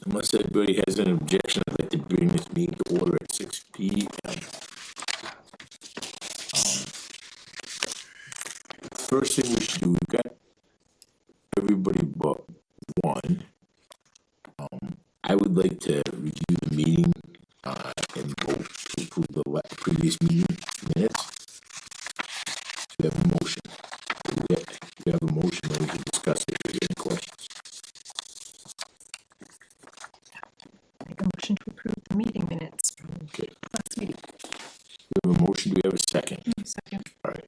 Unless anybody has an objection, I'd like to bring this meeting to order at 6 p.m. First thing we should do, we've got everybody but one. I would like to review the meeting and vote to approve the previous meeting minutes. Do we have a motion? We have a motion, then we can discuss it. If there's any questions? Make a motion to approve the meeting minutes from Okay. last meeting. We have a motion. Do we have a second? Second. All right.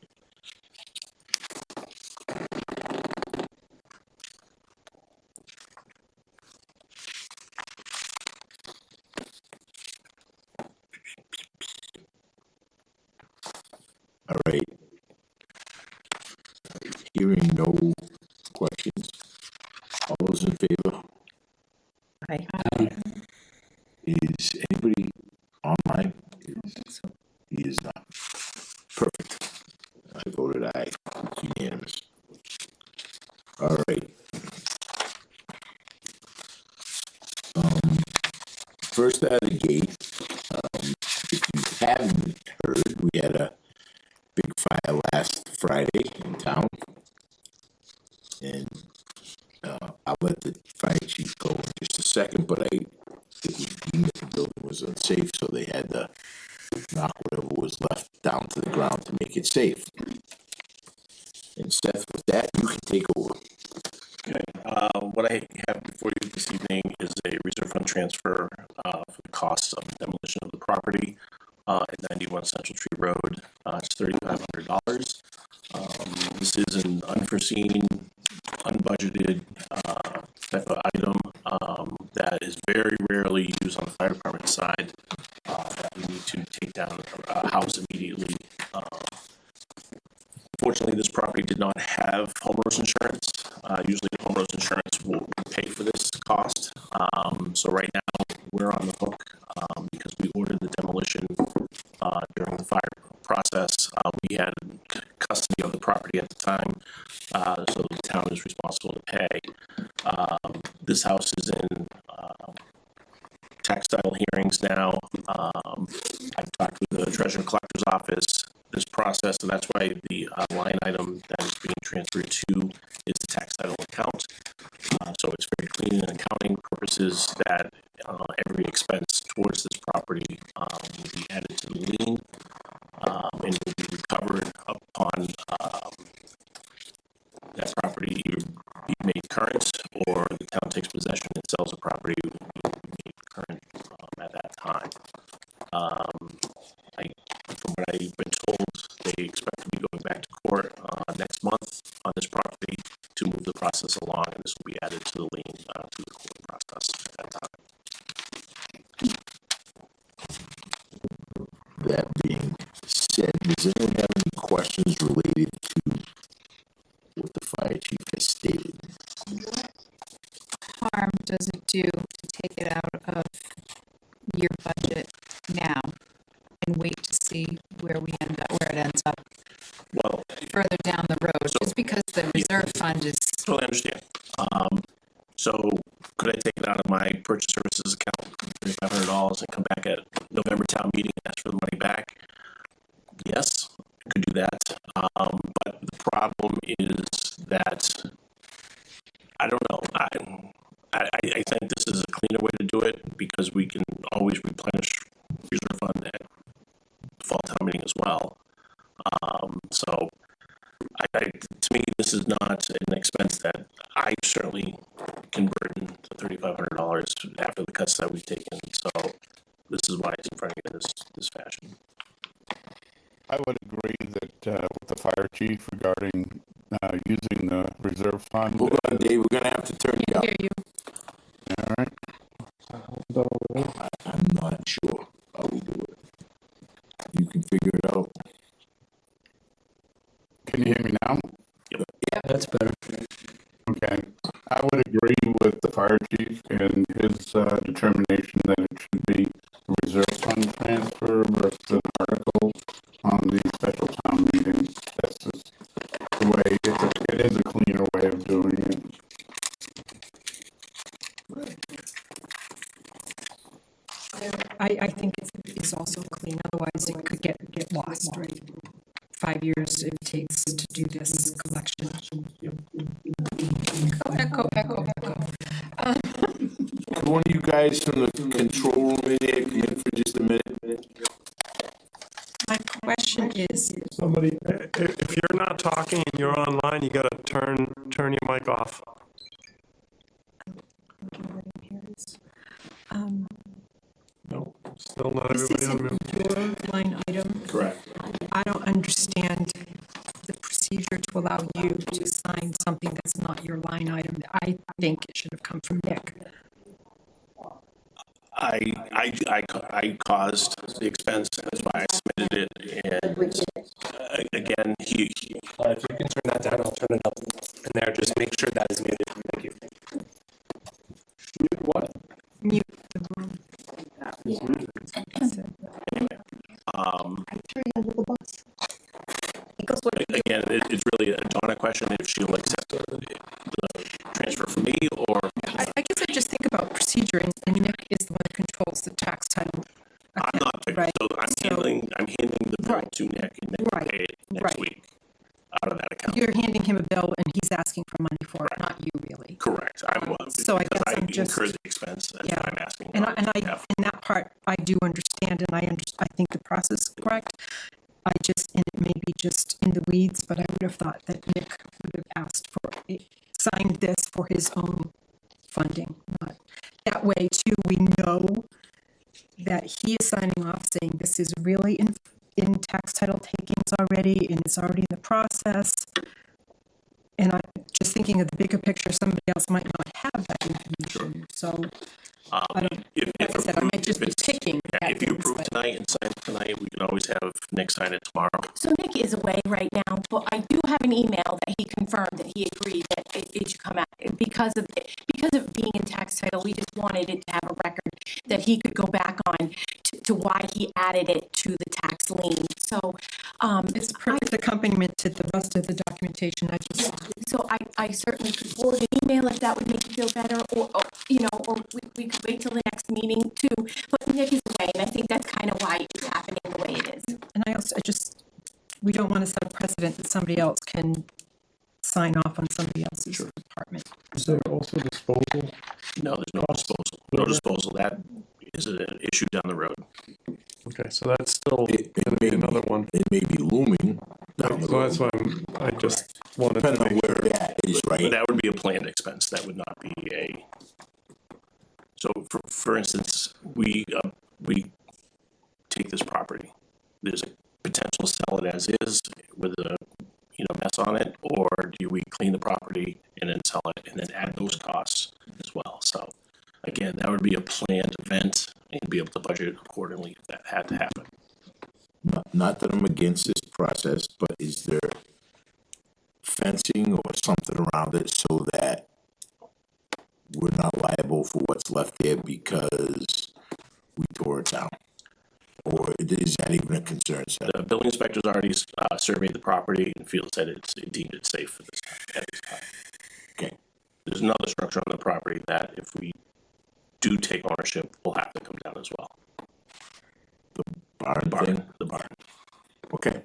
All right. Hearing no questions. All those in favor? Aye. Is anybody online? He is not. Perfect. I voted aye. It's unanimous. All right. First out of the gate, if you haven't heard, we had a big fire last Friday in town. And I'll let the fire chief go in just a second, but it was deemed that the building was unsafe, so they had to knock whatever was left down to the ground to make it safe. And Seth, with that, you can take over. Okay. What I have before you this evening is a reserve fund transfer for the cost of demolition of the property at 91 Central Tree Road. It's $3,500. This is an unforeseen, unbudgeted type of item that is very rarely used on the fire department side. That we need to take down a house immediately. Fortunately, this property did not have homeowners insurance. Usually, homeowners insurance will pay for this cost. So right now, we're on the hook because we ordered the demolition during the fire process. We had custody of the property at the time, so the town is responsible to pay. This house is in textile hearings now. I've talked with the treasurer collector's office. This process, and that's why the line item that is being transferred to is the tax title account. So it's very clean in accounting purposes that every expense towards this property will be added to the lien and will be recovered upon that property either be made current or the town takes possession and sells the property, it will be made current at that time. From what I've been told, they expect to be going back to court next month on this property to move the process along, and this will be added to the lien to the court process at that time. That being said, does anyone have any questions related to what the fire chief has stated? Harm does it do to take it out of your budget now and wait to see where it ends up Well, further down the road? Just because the reserve fund is totally understand. So could I take it out of my purchase services account, $3,500, and come back at November town meeting and ask for the money back? Yes, I could do that. But the problem is that I don't know. I think this is a cleaner way to do it because we can always replenish reserve fund at fall town meeting as well. So to me, this is not an expense that I certainly can burden the $3,500 after the cuts that we've taken. So this is why it's in front of you in this fashion. I would agree that with the fire chief regarding using the reserve fund. Hold on, Dave, we're gonna have to turn you up. hear you. All right. I'm not sure how we do it. You can figure it out. Can you hear me now? Yeah, That's better. Okay. I would agree with the fire chief and his determination that it should be a reserve fund transfer versus an article on the special town meeting. That's just the way, it is a cleaner way of doing it. I think it's also clean, otherwise it could get lost, right? 5 years it takes to do this collection. Echo. Could one of you guys from the control room in there come in for just a minute? My question is, Somebody, if you're not talking and you're online, you gotta turn your mic off. No, still not this everybody on isn't mute. your line item. Correct. I don't understand the procedure to allow you to sign something that's not your line item. I think it should have come from Nick. I caused the expense, that's why I submitted it, and again, he If you can turn that down, I'll turn it up in there. Just make sure that is muted. Thank you. what? Mute the room. Again, it's really a Donna question if she'll accept the transfer from me or. I guess I just think about procedure, and Nick is the one that controls the tax title. I'm not, Right. so I'm handing the bill Right. to Nick, and Nick will Right. pay it next Right. week out of that account. You're handing him a bill, and he's asking for money for it, not you, really. Correct, I was, So I because guess I I'm just- incurred the expense, that's Yeah. why I'm asking. And on I, behalf. in that part, I do understand, and I think the process is correct. And it may be just in the weeds, but I would have thought that Nick would have asked for, signed this for his own funding. That way, too, we know that he is signing off saying this is really in tax title takings already, and it's already in the process. And I'm just thinking of the bigger picture, somebody else might not have that information. So I don't, If like I said, I might just be picking. at If you things, approve but- tonight and sign it tonight, we can always have Nick sign it tomorrow. So Nick is away right now, but I do have an email that he confirmed that he agreed that it should come out because of being in tax title. We just wanted it to have a record that he could go back on to why he added it to the tax lien. So It's perfect accompaniment to the rest of the documentation. I certainly could forward an email if that would make you feel better, or we could wait till the next meeting too. But Nick is away, and I think that's kind of why it's happening the way it is. And we don't want to set a precedent that somebody else can sign off on somebody else's department. Is there also disposal? No, there's no disposal. No disposal. That is an issue down the road. Okay, so that's still It gonna may be be, another one. it may be looming down the So that's road, why I just wanted to depending on make where that is, But right? that would be a planned expense. That would not be a. So for instance, we take this property. There's a potential to sell it as is with a mess on it, or do we clean the property and then sell it and then add those costs as well? So again, that would be a planned event and be able to budget accordingly if that had to happen. Not that I'm against this process, but is there fencing or something around it so that we're not liable for what's left there because we tore it down? Or is that even a concern? The building inspector's already surveyed the property and feels that it deemed it safe for this at this time. Okay. There's another structure on the property that if we do take ownership, will have to come down as well. Barn thing? The barn. Okay.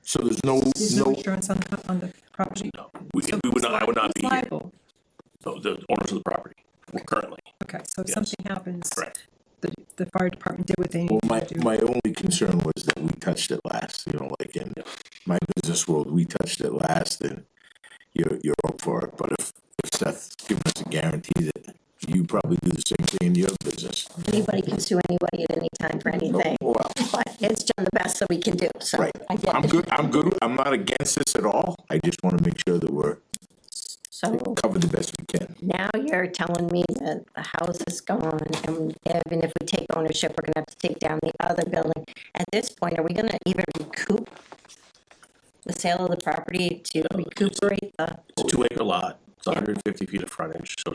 So there's no insurance on the property? No, we would not. I would not be Who's here. liable? So the owners of the property currently. Okay, so if Yes. something happens, Correct. the fire department did what they Well, needed to do. my only concern was that we touched it last, like in my business world, we touched it last and you're up for it. But if Seth's giving us a guarantee that you probably do the same thing in your business. Anybody can sue anybody at any time for anything, Well, but it's done the best that we can do, so. right. I get I'm it. good. I'm not against this at all. I just want to make sure that we're So covered the best we can. now you're telling me that the house is gone, and even if we take ownership, we're gonna have to take down the other building. At this point, are we gonna even recoup the sale of the property to recuperate the? It's a 2-acre lot. It's 150 feet of frontage. So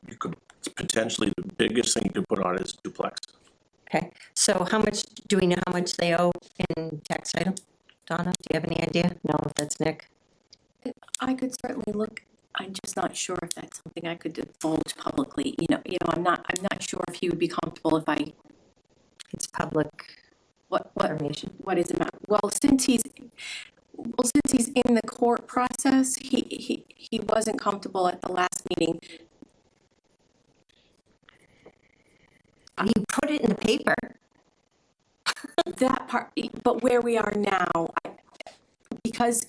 you could potentially the biggest thing you could put on is duplex. Okay, so do we know how much they owe in tax title? Donna, do you have any idea? No, if that's Nick. I could certainly look I'm just not sure if that's something I could divulge publicly. I'm not sure if he would be comfortable if I, It's public what information. what is it about? Well, since he's in the court process, he wasn't comfortable at the last meeting. You put it in the paper. That part, but where we are now, because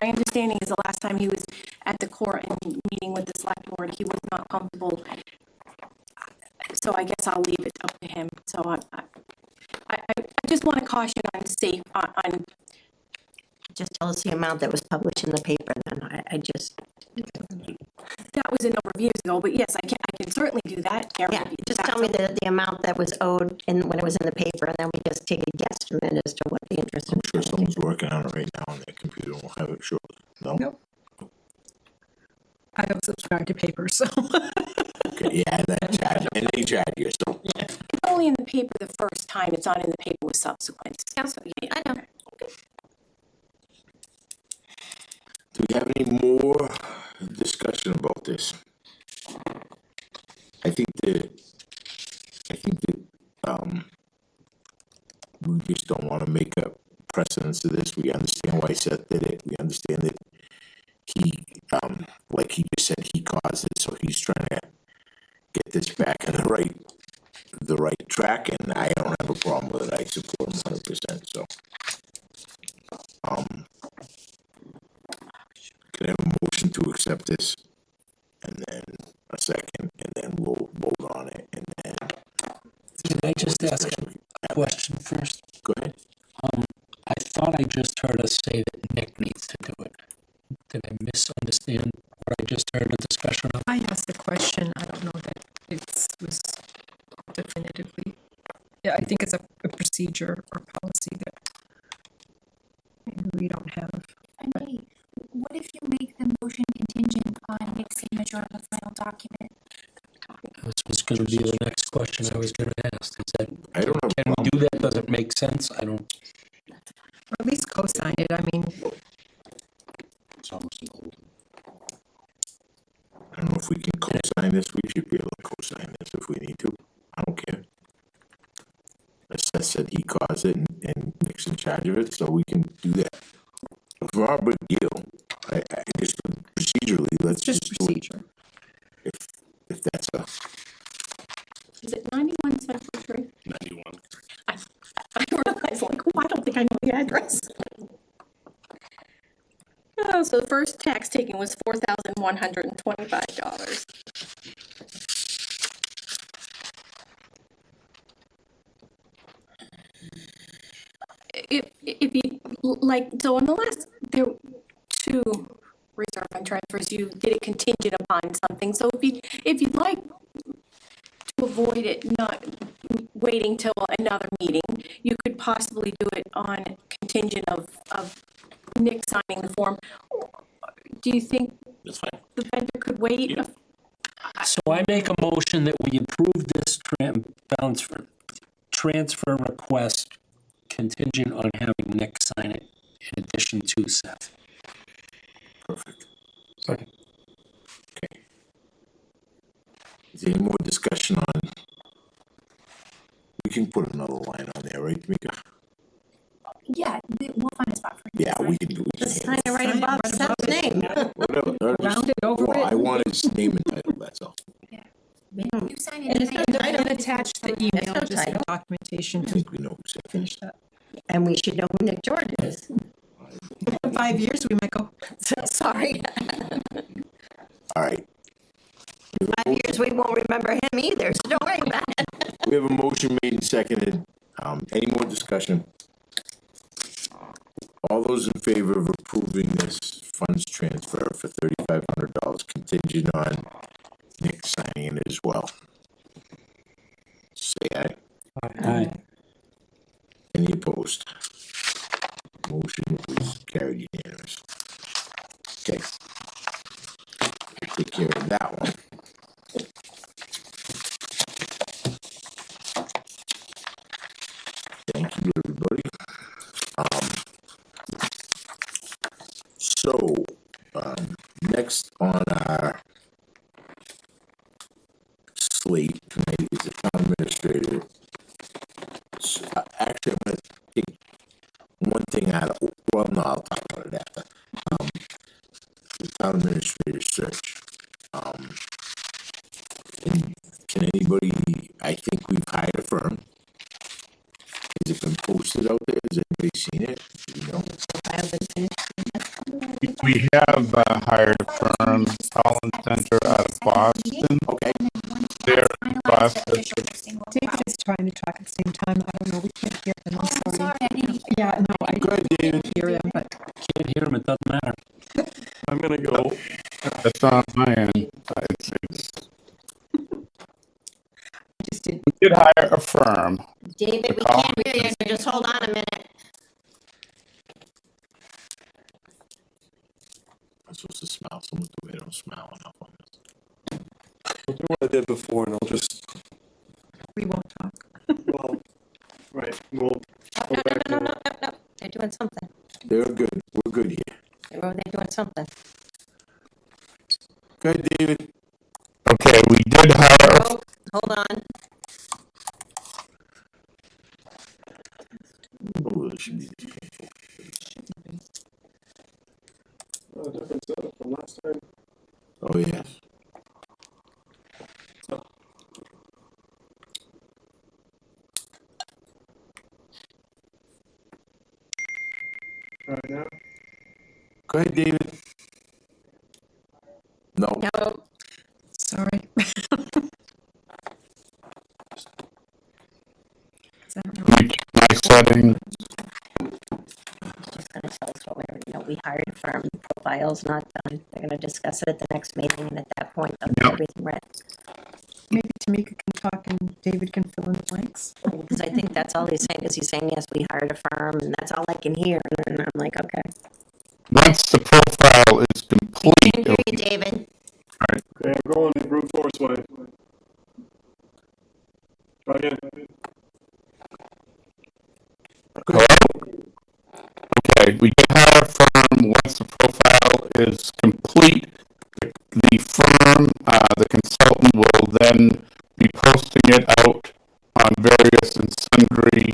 my understanding is the last time he was at the court and meeting with the select board, he was not comfortable. So I guess I'll leave it up to him. So I just want to caution on safe, on. Just tell us the amount that was published in the paper then. I just, That was a number of years ago, but yes, I can certainly do that, Karen. yeah, just tell me the amount that was owed when it was in the paper, and then we just take a guesstimate as to what the interest. I'm sure someone's working on it right now on their computer and we'll have it shortly. No? Nope. I don't subscribe to papers, so. Okay, yeah, and they charge you, so. It's only in the paper the first time, it's not in the paper with subsequent. So, yeah, I know. Do we have any more discussion about this? I think that we just don't want to make a precedence of this. We understand why Seth did it. We understand that he, like he just said, he caused it, so he's trying to get this back on the right track, and I don't have a problem with it. I support him 100%. So, could I have a motion to accept this, and then a second, and then we'll vote on it, and then. Can I just ask a question first? Go ahead. I thought I just heard us say that Nick needs to do it. Did I misunderstand what I just heard a discussion of? I asked the question, I don't know that it was definitively, yeah, I think it's a procedure or policy that maybe we don't have. Okay, what if you make the motion contingent on Nick's signature of the final document? This was gonna be the next question I was gonna ask. Is that, I don't have a can we do that? Does it make sense? I don't. Or at least co-sign it, I mean, I don't know if we can co-sign this. We should be able to co-sign this if we need to. I don't care. As Seth said, he caused it, and Nick's in charge of it, so we can do that. For our big deal, I just procedurally, let's just just do it. procedure. If that's a, Is it 91 Central Street? 91. I realized, like, oh, I don't think I know the address. Oh, so the first tax taken was $4,125. If you, like, so on the last, there were 2 reserve fund transfers, you did it contingent upon something. So if you'd like to avoid it not waiting till another meeting, you could possibly do it on contingent of Nick signing the form. Do you think That's fine. the vendor could wait? Yeah. So I make a motion that we approve this transfer request contingent on having Nick sign it in addition to Seth. perfect. Sorry. Okay. Is there any more discussion on? We can put another line on there, right, Mika? Yeah, we'll find a spot for you. Yeah, we can do it. Just sign it right above Seth's name. Whatever. Round it over Well, it. I wanted his name and title, that's all. You sign And it's it. not title. And attach the email, no just the title. documentation I to think we know who's it. finish that. And we should know who Nick George is. In 5 years, we might go, Sorry. All right. 5 years, we won't remember him either, so don't worry about it. We have a motion made and seconded. Any more discussion? All those in favor of approving this funds transfer for $3,500 contingent on Nick signing it as well? Say aye. Aye. Any opposed? Motion is carried unanimous. Okay. Take care of that one. Thank you, everybody. So, next next on our slate tonight is the town administrator. Actually, I'm gonna take one thing out of, well, no, I'll talk about it after. The town administrator search. And can anybody, I think we've hired a firm. Has it been posted out there? Has anybody seen it? Do you know? We have hired a firm, Collins Center out of Boston. Okay. They're in the process. David is trying to talk at the same time. I don't know, we can't hear him, I'm sorry. Sorry, I didn't. Yeah, no, I Go ahead, David. can't hear him, but Can't hear him, it doesn't matter. I'm gonna go. That's on my end. It's, I just didn't. we did hire a firm. David, we can't hear you, so just hold on a minute. I'm supposed to smile. Someone do it. I don't smile enough on this. I'll do what I did before, and I'll just. We won't talk. Well, right. We'll Oh, go no, back no, to. no, no, no, no, they're doing something. They're good. We're good here. They're doing something. Go ahead, David. Okay, we did hire, Oh, hold on. Oh, it should be- Different setup from last time. Oh, yes. All right, now. Go ahead, David. No. No, Sorry. my setting, it's gonna tell us what we already know. We hired a firm, the profile's not done. They're gonna discuss it at the next meeting, and at that point, they'll get Yep. everything ready. Maybe Tamika can talk and David can fill in the blanks. Because I think that's all he's saying, is he's saying, yes, we hired a firm, and that's all I can hear. And I'm like, okay. once the profile is complete, Can't hear you, David. Okay, I'm going to brute force way. Try again. okay, we did hire a firm. Once the profile is complete, the firm, the consultant will then be posting it out on various and sundry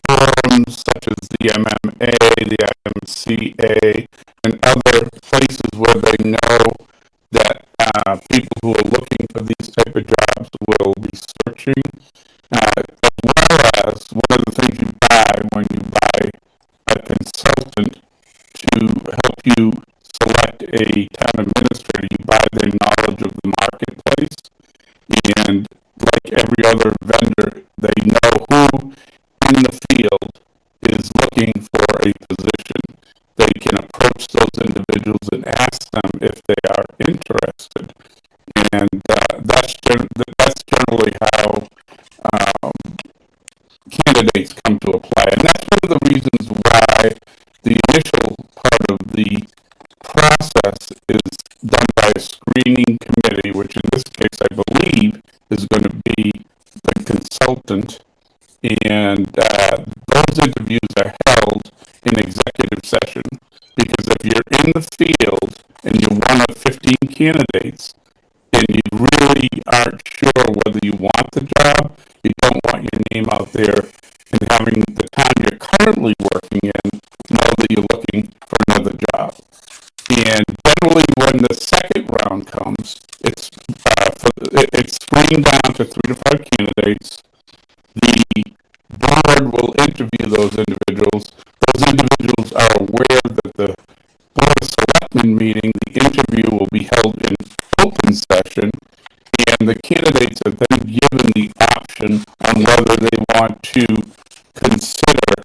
forums such as the MMA, the IMCA, and other places where they know that people who are looking for these type of jobs will be searching. As well as one of the things you buy when you buy a consultant to help you select a town administrator, you buy their knowledge of the marketplace. And like every other vendor, they know who in the field is looking for a position. They can approach those individuals and ask them if they are interested. And that's generally how candidates come to apply. And that's one of the reasons why the initial part of the process is done by a screening committee, which in this case I believe is going to be the consultant. And those interviews are held in executive session, because if you're in the field and you're one of 15 candidates and you really aren't sure whether you want the job, you don't want your name out there, and having the town you're currently working in know that you're looking for another job. And generally, when the second round comes, it's screened down to 3 to 5 candidates. The board will interview those individuals. Those individuals are aware that the Board of Selectmen meeting, the interview will be held in open session, and the candidates are then given the option on whether they want to consider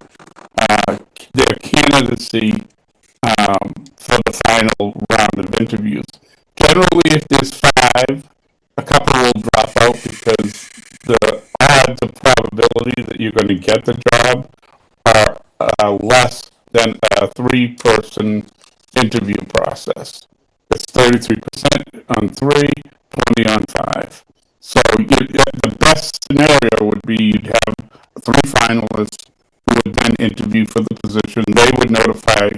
their candidacy for the final round of interviews. Generally, if there's 5, a couple will drop out because the odds of probability that you're going to get the job are less than a 3-person interview process. It's 33% on 3, 20 on 5. So the best scenario would be you'd have 3 finalists who would then interview for the position. They would notify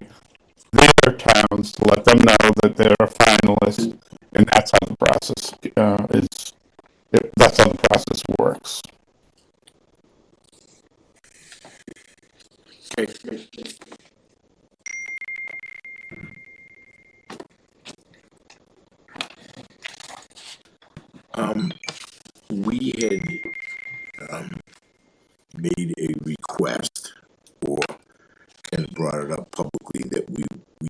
their towns months to let them know that they're a finalist, and that's how the process that's how the process works. Okay. We had made a request, or kind of brought it up publicly, that we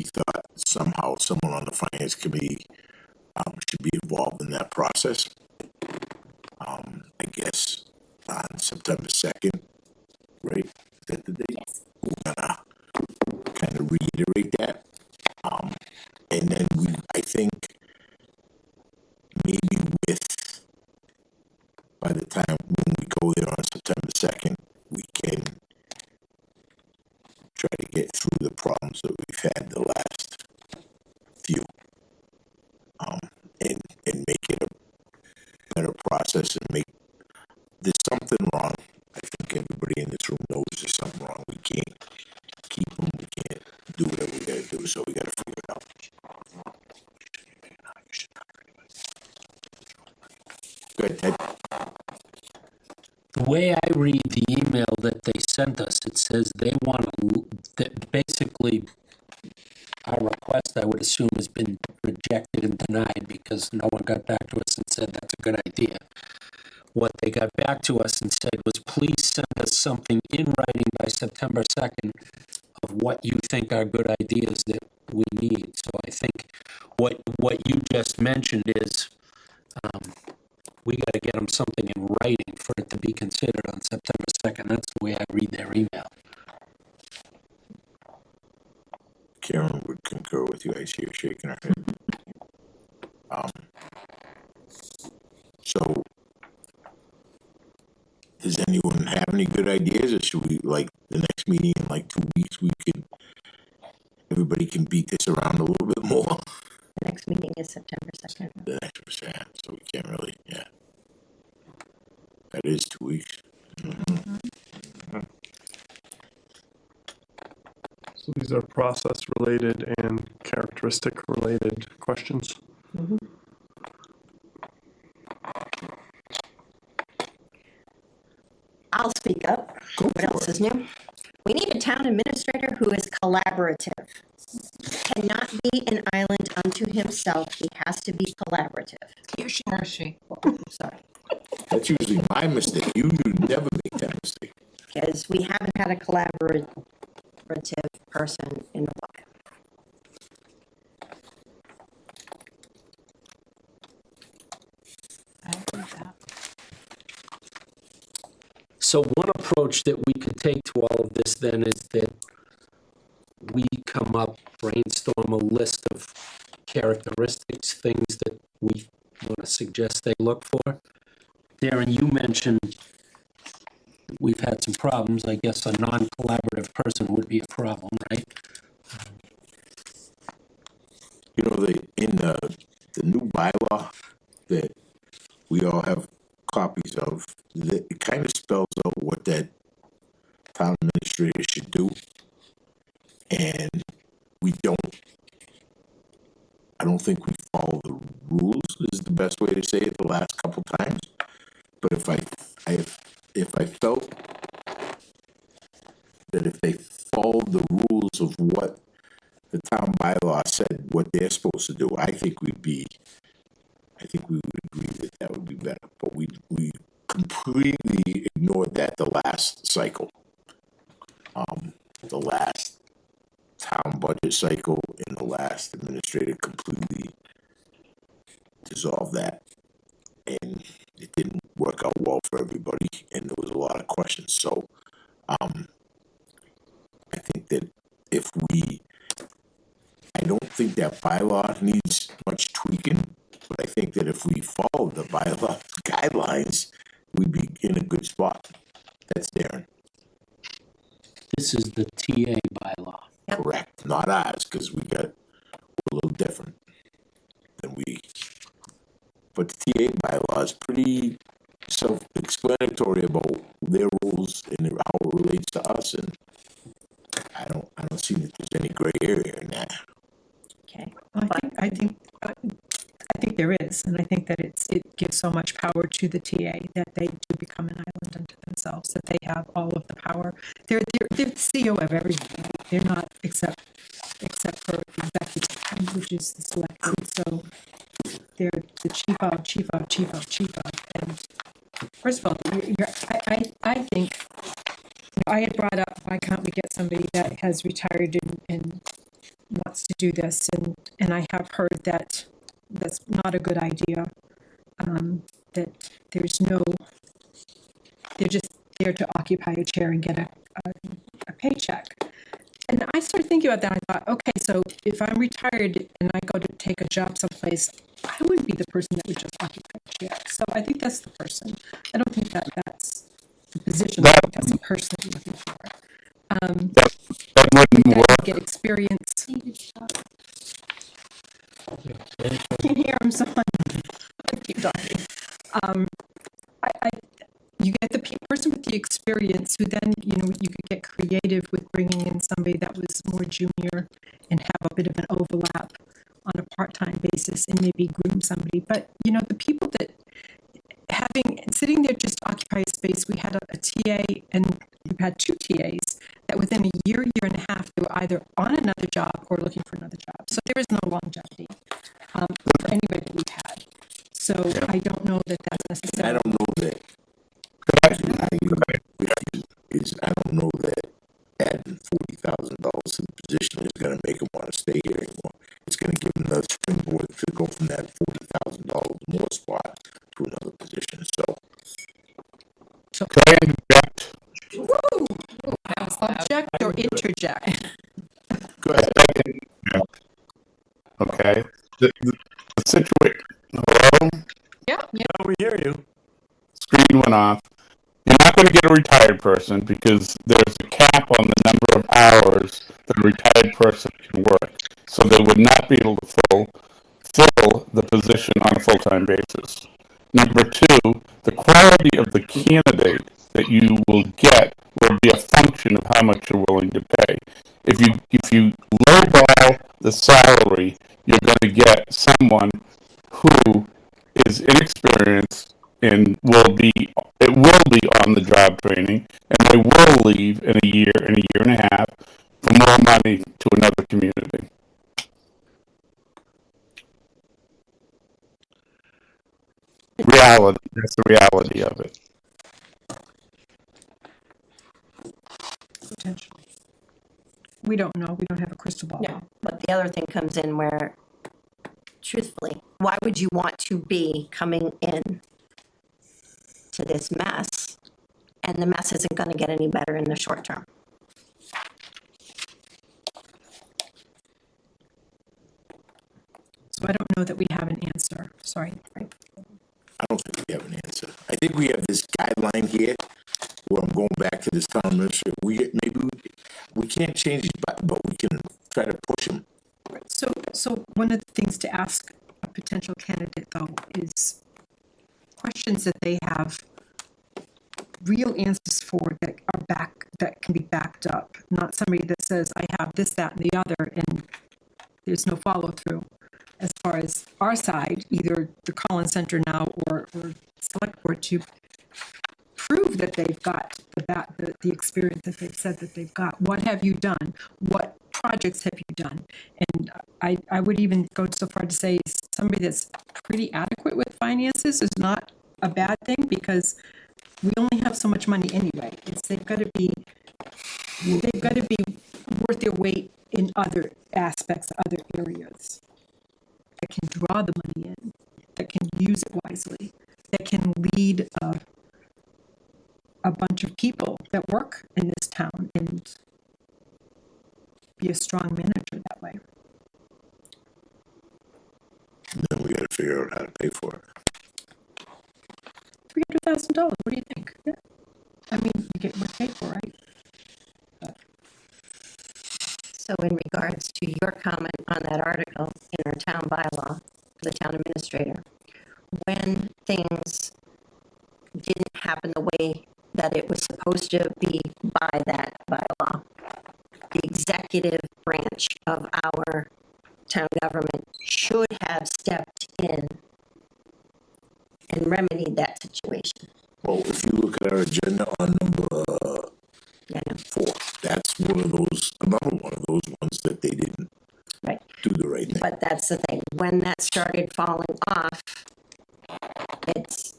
thought somehow someone on the finance committee should be involved in that process. I guess on September 2nd, right? Is that the date? Yes. We're gonna kind of reiterate that. And then I think maybe by the time when we go there on September 2nd, we can try to get through the problems that we've had the last few. And make it a better process, and there's something wrong. I think everybody in this room knows there's something wrong. We can't keep them. We can't do whatever we gotta do. So we gotta figure it out. Go ahead, Ted. The way I read the email that they sent us, it says they want that basically our request, I would assume, has been rejected and denied because no one got back to us and said that's a good idea. What they got back to us and said was, please send us something in writing by September 2nd of what you think are good ideas that we need. So I think what you just mentioned is we got to get them something in writing for it to be considered on September 2nd. That's the way I read their email. Karen would concur with you. I see her shaking her head. So, does anyone have any good ideas, or should we, like, the next meeting in like 2 weeks, everybody can beat this around a little bit more? The next meeting is September 2nd. The next percent, so we can't really, yeah. That is 2 weeks. So these are process-related and characteristic-related questions. Mm-hmm. I'll speak up. What else is new? We need a town administrator who is collaborative. Cannot be an island unto himself. He has to be collaborative. He or she. Sorry. That's usually my mistake. You never make that mistake. Because we haven't had a collaborative person in a while. I agree with that. So one approach that we could take to all of this then is that we come up, brainstorm a list of characteristics, things that we want to suggest they look for. Darren, you mentioned we've had some problems. I guess a non-collaborative person would be a problem, right? You know, in the new bylaw that we all have copies of, it kind of spells out what that town administrator should do. And I don't think we follow the rules, is the best way to say it, the last couple times. But if I felt that if they followed the rules of what the town bylaw said, what they're supposed to do, I think we would agree that would be better. But we completely ignored that the last cycle. The last town budget cycle and the last administrator completely dissolved that. And it didn't work out well for everybody, and there was a lot of questions. So I think that I don't think that bylaw needs much tweaking, but I think that if we follow the bylaw guidelines, we'd be in a good spot. That's Darren. This is the TA bylaw. Correct. Not ours, because we're a little different than but the TA bylaw is pretty self-explanatory about their rules and how it relates to us, and I don't see that there's any gray area in that. I think there is, and I think that it gives so much power to the TA that they do become an island unto themselves, that they have all of the power. They're the CEO of everything. They're not except for executive, which is the select board. So they're the chief of. And first of all, I think, I had brought up, why can't we get somebody that has retired and wants to do this, and I have heard that that's not a good idea. That they're just there to occupy a chair and get a paycheck. And I started thinking about that. I thought, okay, so if I'm retired and I go to take a job someplace, I wouldn't be the person that would just occupy a chair. So I think that's the person. I don't think that's the position. I think that's the person that you're looking for. That wouldn't work. Get experience. I can hear him, so I keep talking. You get the person with the experience who then, you could get creative with bringing in somebody that was more junior and have a bit of an overlap on a part-time basis and maybe groom somebody. But, the people that sitting there just occupy a space, we had a TA and we've had two TAs that within a year and a half, they were either on another job or looking for another job. So there is no longevity for anybody that we've had. So I don't know that that's necessary. I don't know that. I don't know that adding $40,000 to the position is going to make them want to stay here anymore. It's going to give them another springboard to go from that $40,000 more spot to another position. So Can I interject? Woo! Object or interject? go ahead. Okay. The situation. Hello? Yeah. We hear you. Screen went off. You're not going to get a retired person because there's a cap on the number of hours that a retired person can work. So they would not be able to fill the position on a full-time basis. Number two, the quality of the candidate that you will get will be a function of how much you're willing to pay. If you lowball the salary, you're going to get someone who is inexperienced and will be on the job training, and they will leave in a year and a half for more money to another community. Reality. That's the reality of it. Potentially. We don't know. We don't have a crystal ball. No, but the other thing comes in where, truthfully, why would you want to be coming in to this mess, and the mess isn't going to get any better in the short term? So I don't know that we have an answer. Sorry. I don't think we have an answer. I think we have this guideline here where I'm going back to this town administrator. We can't change it, but we can try to push him. So one of the things to ask a potential candidate, though, is questions that they have real answers for that can be backed up. Not somebody that says, I have this, that, and the other, and there's no follow through. As far as our side, either the Collins Center now or Select Board, to prove that they've got the experience that they've said that they've got. What have you done? What projects have you done? And I would even go so far to say somebody that's pretty adequate with finances is not a bad thing, because we only have so much money anyway. They've got to be worth their weight in other aspects, other areas that can draw the money in, that can use it wisely, that can lead a bunch of people that work in this town and be a strong manager that way. And then we got to figure out how to pay for it. $300,000. What do you think? Yeah. I mean, you get what paid for, right? So in regards to your comment on that article in our town bylaw for the town administrator, when things didn't happen the way that it was supposed to be by that bylaw, the executive branch of our town government should could have stepped in and remedied that situation. Well, if you look at our agenda on number Yeah, 4, that's another one of those ones that they didn't right. do the right thing. But that's the thing. When that started falling off, it's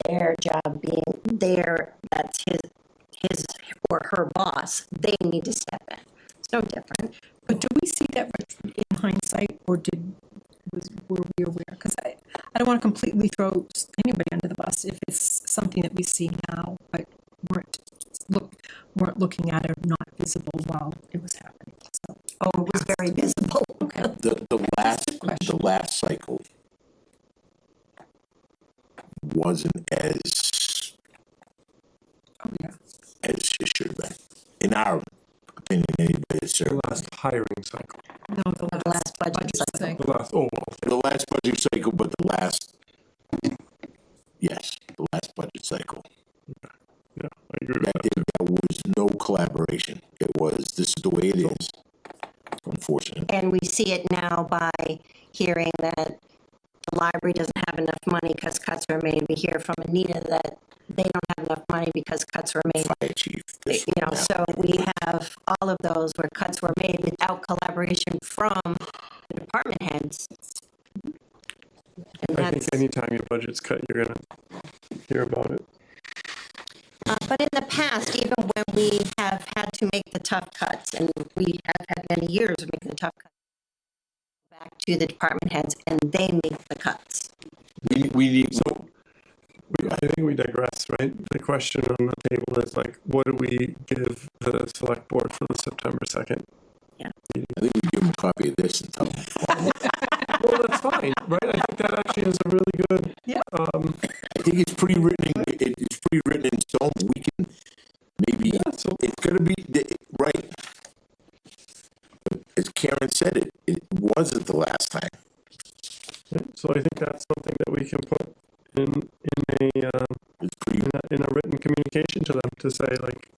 their job being there. That's his or her boss. They need to step in. It's no different. But do we see that in hindsight, or were we aware? Because I don't want to completely throw anybody under the bus if it's something that we see now, but weren't looking at it, not visible while it was happening. So, Oh, it was very visible. okay. The last cycle wasn't as Oh yeah. it should have been, in our opinion. Anybody that The served last hiring cycle. No, the The last budget cycle. The last, oh, well, the last budget cycle, but the last budget cycle. yeah, I agree with that. There was no collaboration. It was, this is the way it is. Unfortunately. And we see it now by hearing that the library doesn't have enough money because cuts were made. We hear from Anita that they don't have enough money because cuts were made. Fire chief. So we have all of those where cuts were made without collaboration from the department heads. And I think anytime your budget's cut, you're gonna hear about it. But in the past, even when we have had to make the tough cuts, and we have had many years of making the tough cuts, back to the department heads, and they make the cuts. We need, I think we digress, right? The question on the table is like, what do we give the select board for the September 2nd? Yeah. I think we give them a copy of this and tell them. Well, that's fine, right? I think that actually is a really good. Yeah. I think it's pretty written. It's pretty written in stone. We can maybe. Yeah, so It's gonna be right. But as Karen said, it wasn't the last time. so I think that's something that we can put in It's pretty. a written communication to them to say like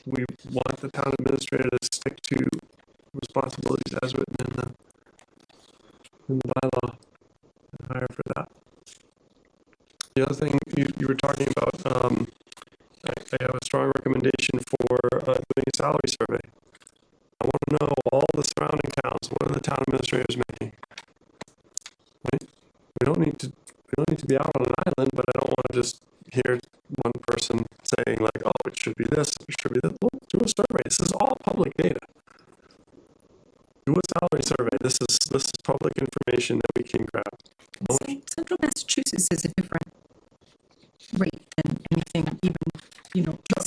we want the town administrator to stick to responsibilities as written in the bylaw and hire for that. The other thing you were talking about, I have a strong recommendation for doing a salary survey. I want to know all the surrounding towns. What are the town administrators making? Right? We don't need to be out on an island, but I don't want to just hear one person saying like, "Oh, it should be this, it should be that." Well, do a survey. This is all public data. Do a salary survey. This is public information that we can grab. Central Massachusetts is a different rate than anything, even,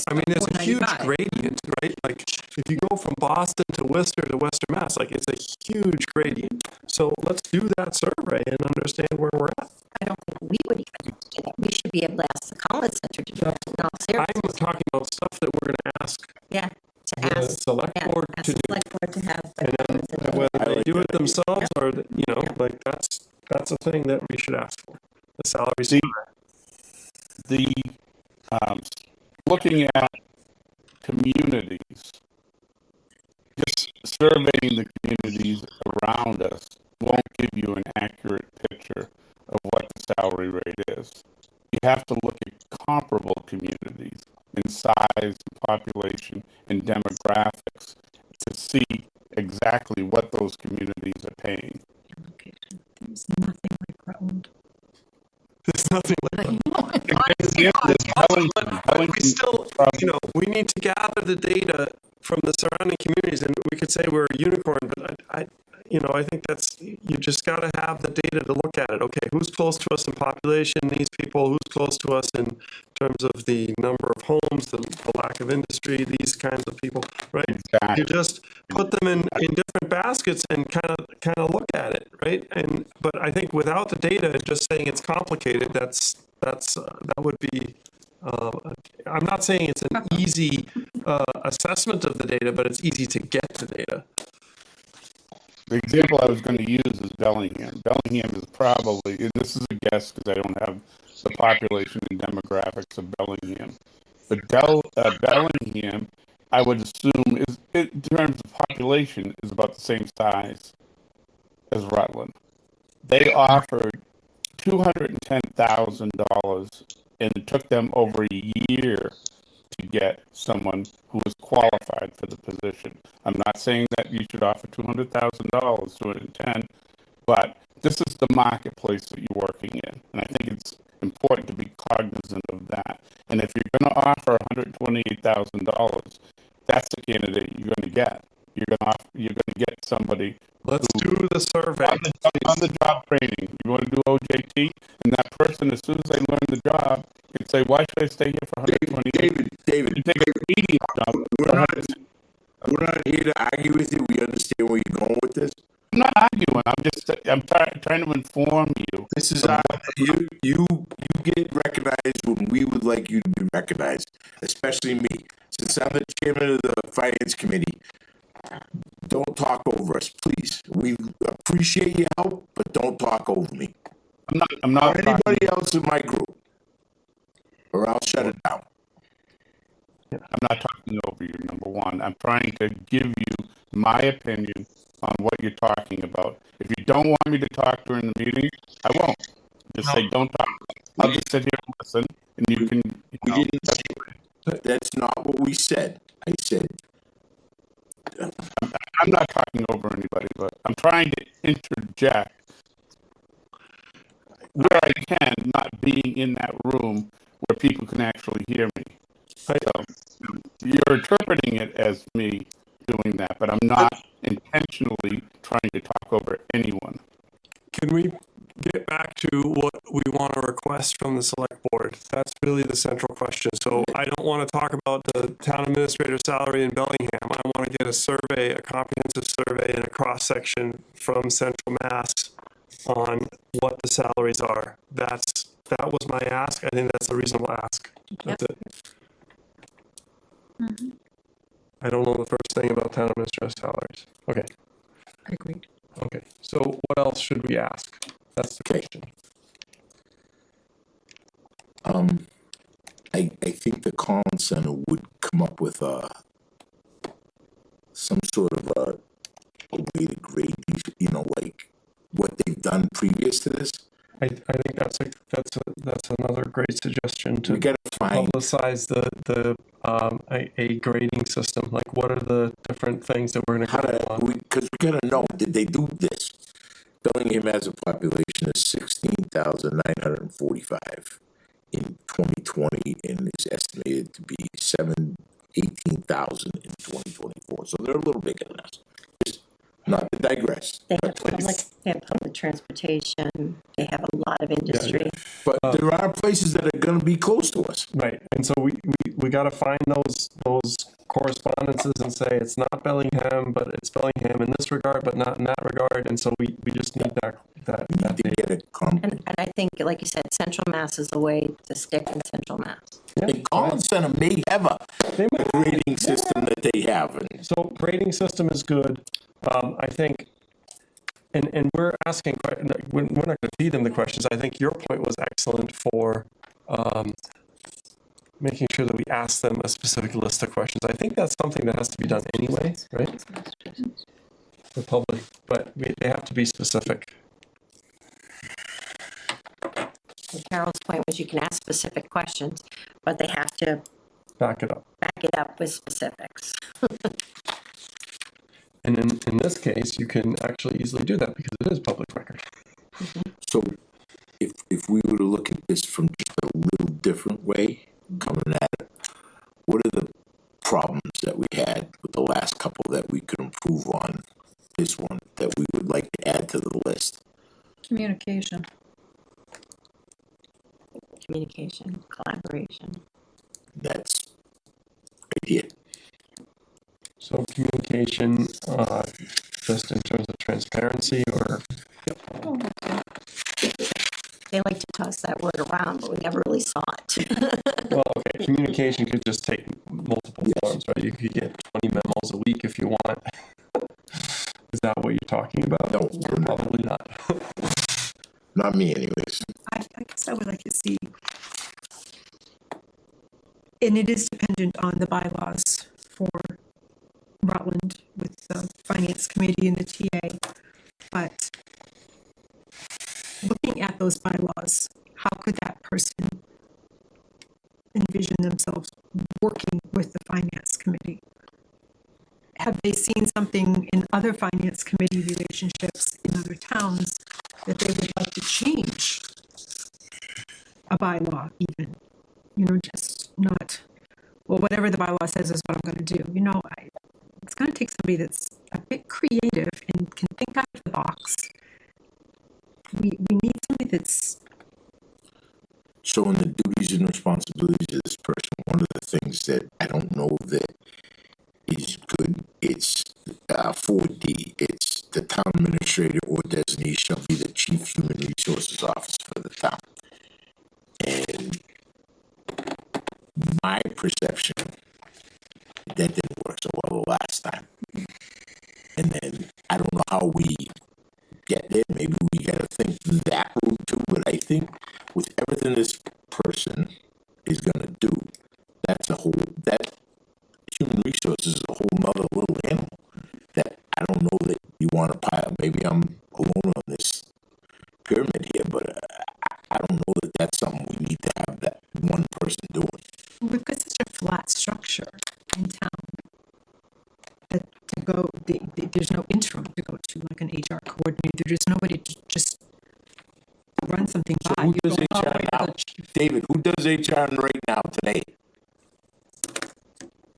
I mean, there's a huge 495. gradient, right? Like, if you go from Boston to Worcester to Western Mass, like, it's a huge gradient. So let's do that survey and understand where we're at. I don't think we would even do that. We should be able to ask the College Center to do that. No, seriously. I'm talking about stuff that we're going to ask Yeah, to the ask. select Yeah, board ask to the do. select board to have. the And College Center then do whether it. they do it themselves or, Yeah. like, that's a thing that we should ask for. The salary See, survey. the looking at communities, just surveying the communities around us won't give you an accurate picture of what the salary rate is. You have to look at comparable communities in size, population, and demographics to see exactly what those communities are paying. There's nothing like Rutland. There's nothing like Ellington we still, we need to gather the data from the surrounding communities, and we could say we're a unicorn, but I think that's, you just got to have the data to look at it. Okay, who's close to us in population, these people, who's close to us in terms of the number of homes, the lack of industry, these kinds of people, right? Exactly. You just put them in different baskets and kind of look at it, right? But I think without the data, just saying it's complicated, that would be. I'm not saying it's an easy assessment of the data, but it's easy to get the data. The example I was going to use is Bellingham. Bellingham is probably, and this is a guess because I don't have the population and demographics of Bellingham, but Bellingham, I would assume, in terms of population, is about the same size as Rutland. they offered $210,000, and it took them over a year to get someone who was qualified for the position. I'm not saying that you should offer $200,000, 210, but this is the marketplace that you're working in, and I think it's important to be cognizant of that. And if you're going to offer $128,000, that's the candidate you're going to get. You're going to get somebody. Let's do the survey. On the job training. You want to do OJT, and that person, as soon as they learn the job, can say, "Why should I stay here for 128?" David, You take a median job. we're not here to argue with you. We understand where you're going with this. I'm not arguing. I'm trying to inform you. This is you get recognized when we would like you to be recognized, especially me. Since I'm the chairman of the finance committee, don't talk over us, please. We appreciate your help, but don't talk over me. I'm not or anybody else in my group, or I'll shut it down. I'm not talking over you, number one. I'm trying to give you my opinion on what you're talking about. If you don't want me to talk during the meeting, I won't. Just say don't talk. I'll just sit here and listen, and you can. We didn't say that's not what we said. I said I'm not talking over anybody, but I'm trying to interject where I can, not being in that room where people can actually hear me. So, you're interpreting it as me doing that, but I'm not intentionally trying to talk over anyone. Can we get back to what we want to request from the select board? That's really the central question. So I don't want to talk about the town administrator salary in Bellingham. I want to get a survey, a comprehensive survey and a cross-section from Central Mass on what the salaries are. That was my ask. I think that's a reasonable ask. That's it. I don't know the first thing about town administrator salaries. Okay. Agreed. Okay. So what else should we ask? That's the question. I think the Collins Center would come up with some sort of a way to grade these, like what they've done previous to this. I think that's another great suggestion to We gotta find publicize a grading system. Like, what are the different things that we're going to grade on? because we gotta know, did they do this? Bellingham has a population of 16,945 in 2020, and is estimated to be 18,000 in 2024. So they're a little bigger than us. Just not to digress. They have public transportation, they have a lot of industry. But there are places that are going to be close to us. Right, and so we got to find those correspondences and say it's not Bellingham, but it's Bellingham in this regard, but not in that regard. And so we just need that to get it. And I think, like you said, Central Mass is the way to stick in Central Mass. The Collins Center may have a grading system that they have. So grading system is good. I think, and we're asking, we're not going to feed them the questions. I think your point was excellent for making sure that we ask them a specific list of questions. I think that's something that has to be done anyway, right? The public, but they have to be specific. Carol's point was you can ask specific questions, but they have to back it up with specifics. And in this case, you can actually easily do that because it is public record. So if we were to look at this from just a little different way, coming at it, what are the problems that we had with the last couple that we could improve on this one that we would like to add to the list? Communication. Communication, collaboration. That's idea. So communication, just in terms of transparency, or They like to toss that word around, but we never really saw it. well, okay, communication could just take multiple forms, right? You could get 20 memos a week if you want. Is that what you're talking about? No, probably not. Not me, anyways. I guess I would like to see, and it is dependent on the bylaws for Rutland with the finance committee and the TA, but those bylaws, how could that person envision themselves working with the finance committee? Have they seen something in other finance committee relationships in other towns that they would like to change a bylaw even? You know, just not, well, whatever the bylaw says is what I'm going to do. You know, it's going to take somebody that's a bit creative and can think out of the box. We need somebody that's... So in the duties and responsibilities of this person, one of the things that I don't know that is good, it's 4D. It's the town administrator or designee shall be the chief human resources officer for the town. And my perception, that didn't work so well the last time. And then I don't know how we get there. Maybe we got to think that route too. But I think with everything this person is going to do, that human resources is a whole nother little animal that I don't know that you want to pile. Maybe I'm alone on this pyramid here, but I don't know that that's something we need to have that one person doing. We've got such a flat structure in town that there's no interim to go to, like an HR coordinator. There's nobody to just run something So by. who You're does going all the HR way to now? the chief. David, who does HR right now today?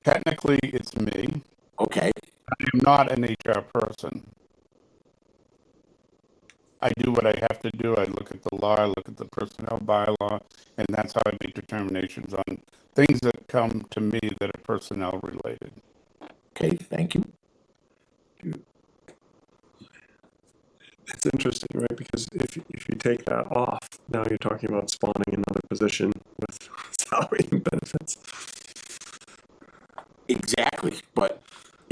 Technically, it's me. Okay. I am not an HR person. I do what I have to do. I look at the law, I look at the personnel bylaw, and that's how I make determinations on things that come to me that are personnel related. Okay, thank you. It's interesting, right? Because if you take that off, now you're talking about spawning another position with salary and benefits. Exactly, but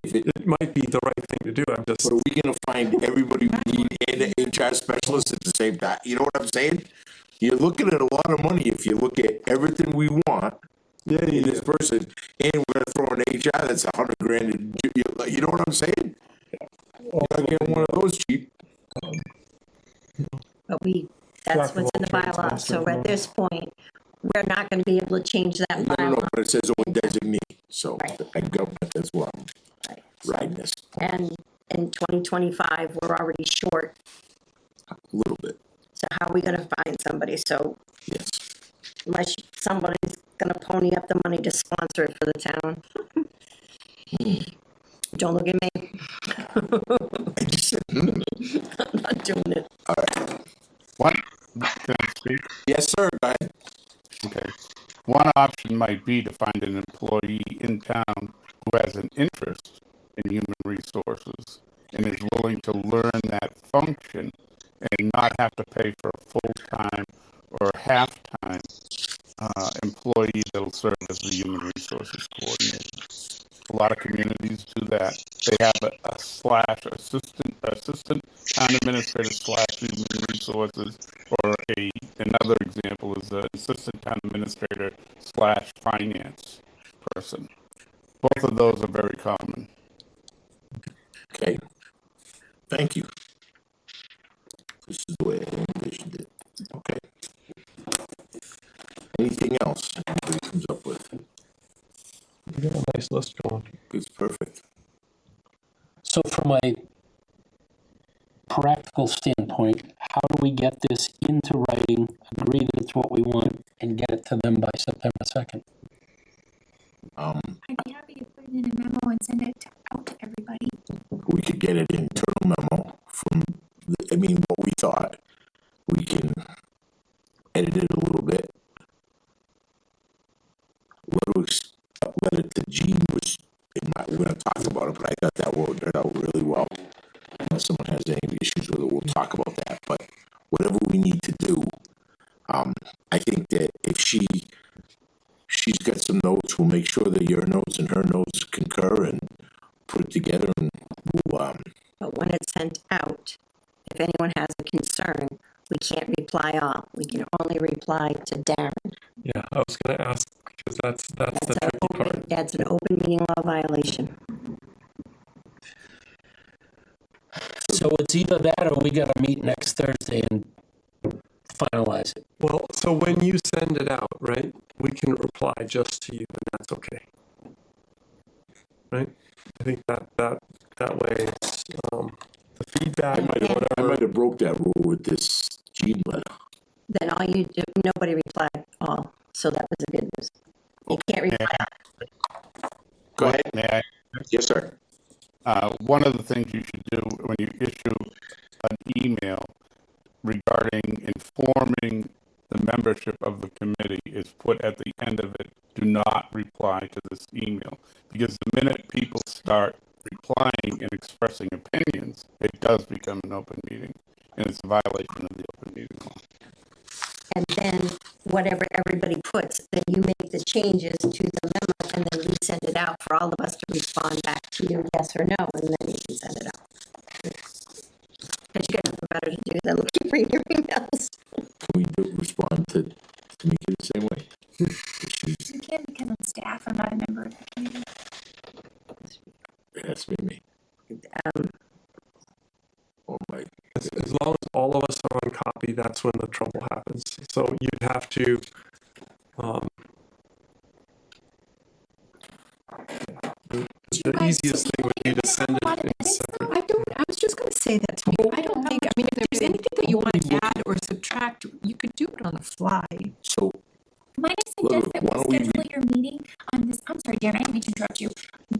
if it, It might be the right thing to do. I'm just, but are we going to find everybody we need and an HR specialist at the same time? You know what I'm saying? You're looking at a lot of money if you look at everything we want in this person, and we're going to throw in HR that's $100,000. You know what I'm saying? You're not getting one of those cheap. But that's what's in the bylaw, so at this point, we're not gonna be able to change that No, bylaw. but it says only designee, so Right. and government as well. Right. Riding this And in 2025, we're already short, a little bit, so how are we gonna find somebody? So yes. unless somebody's gonna pony up the money to sponsor it for the town. Don't look at me. I just said, I'm not doing it. all right. One, can I speak? Yes, sir. Go ahead. Okay. One option might be to find an employee in town who has an interest in human resources and is willing to learn that function and not have to pay for a full-time or half-time employee that'll serve as the human resources coordinator. A lot of communities do that. They have a slash assistant town administrator slash human resources, or another example is an assistant town administrator slash finance person. Both of those are very common. Okay. Thank you. This is the way I envisioned it. Okay. Anything else anybody comes up with? you got a nice list going. It's perfect. So from a practical standpoint, how do we get this into writing, agree that it's what we want, and get it to them by September 2nd? I'd be happy to put it in a memo and send it out to everybody. We could get an internal memo from, what we thought. We can edit it a little bit. Let it to Gene, which we're going to talk about it, but I thought that worked out really well. Unless someone has any issues with it, we'll talk about that. But whatever we need to do, I think that if she's got some notes, we'll make sure that your notes and her notes concur and put it together, and we'll. But when it's sent out, if anyone has a concern, we can't reply all. We can only reply to Darren. Yeah, I was going to ask because that's the tricky part. That's an open meeting law violation. So it's either that or we gotta meet next Thursday and finalize finalize it. Well, so when you send it out, right, we can reply just to you, and that's okay. Right? I think that way it's the feedback or I whatever. might have broke that rule with this Gene letter. Then all you do, nobody replied all, so that was the good news. You can't reply. Go ahead. May I? Yes, sir. One of the things you should do when you issue an email regarding informing the membership of the committee is put at the end of it, do not reply to this email. Because the minute people start replying and expressing opinions, it does become an open meeting. And it's a violation of the open meeting law. And then whatever everybody puts, then you make the changes to the memo and then we send it out for all of us to respond back to you, yes or no, and then you can send it out. Because you got nothing better to do than keep reading your emails. Can we respond to me the same way? You can because I'm staff. I'm not a member of the committee. It has to be me. Oh my. As long as all of us are on copy, that's when the trouble happens. So you'd have to, the easiest thing would be to send it in separate. I was just gonna say that to me. I don't think, I mean, if there's anything that you want to add or subtract, you could do it on the fly. So, Might I suggest that why don't we we schedule your meeting on this? I'm sorry, Dan, I didn't mean to interrupt you.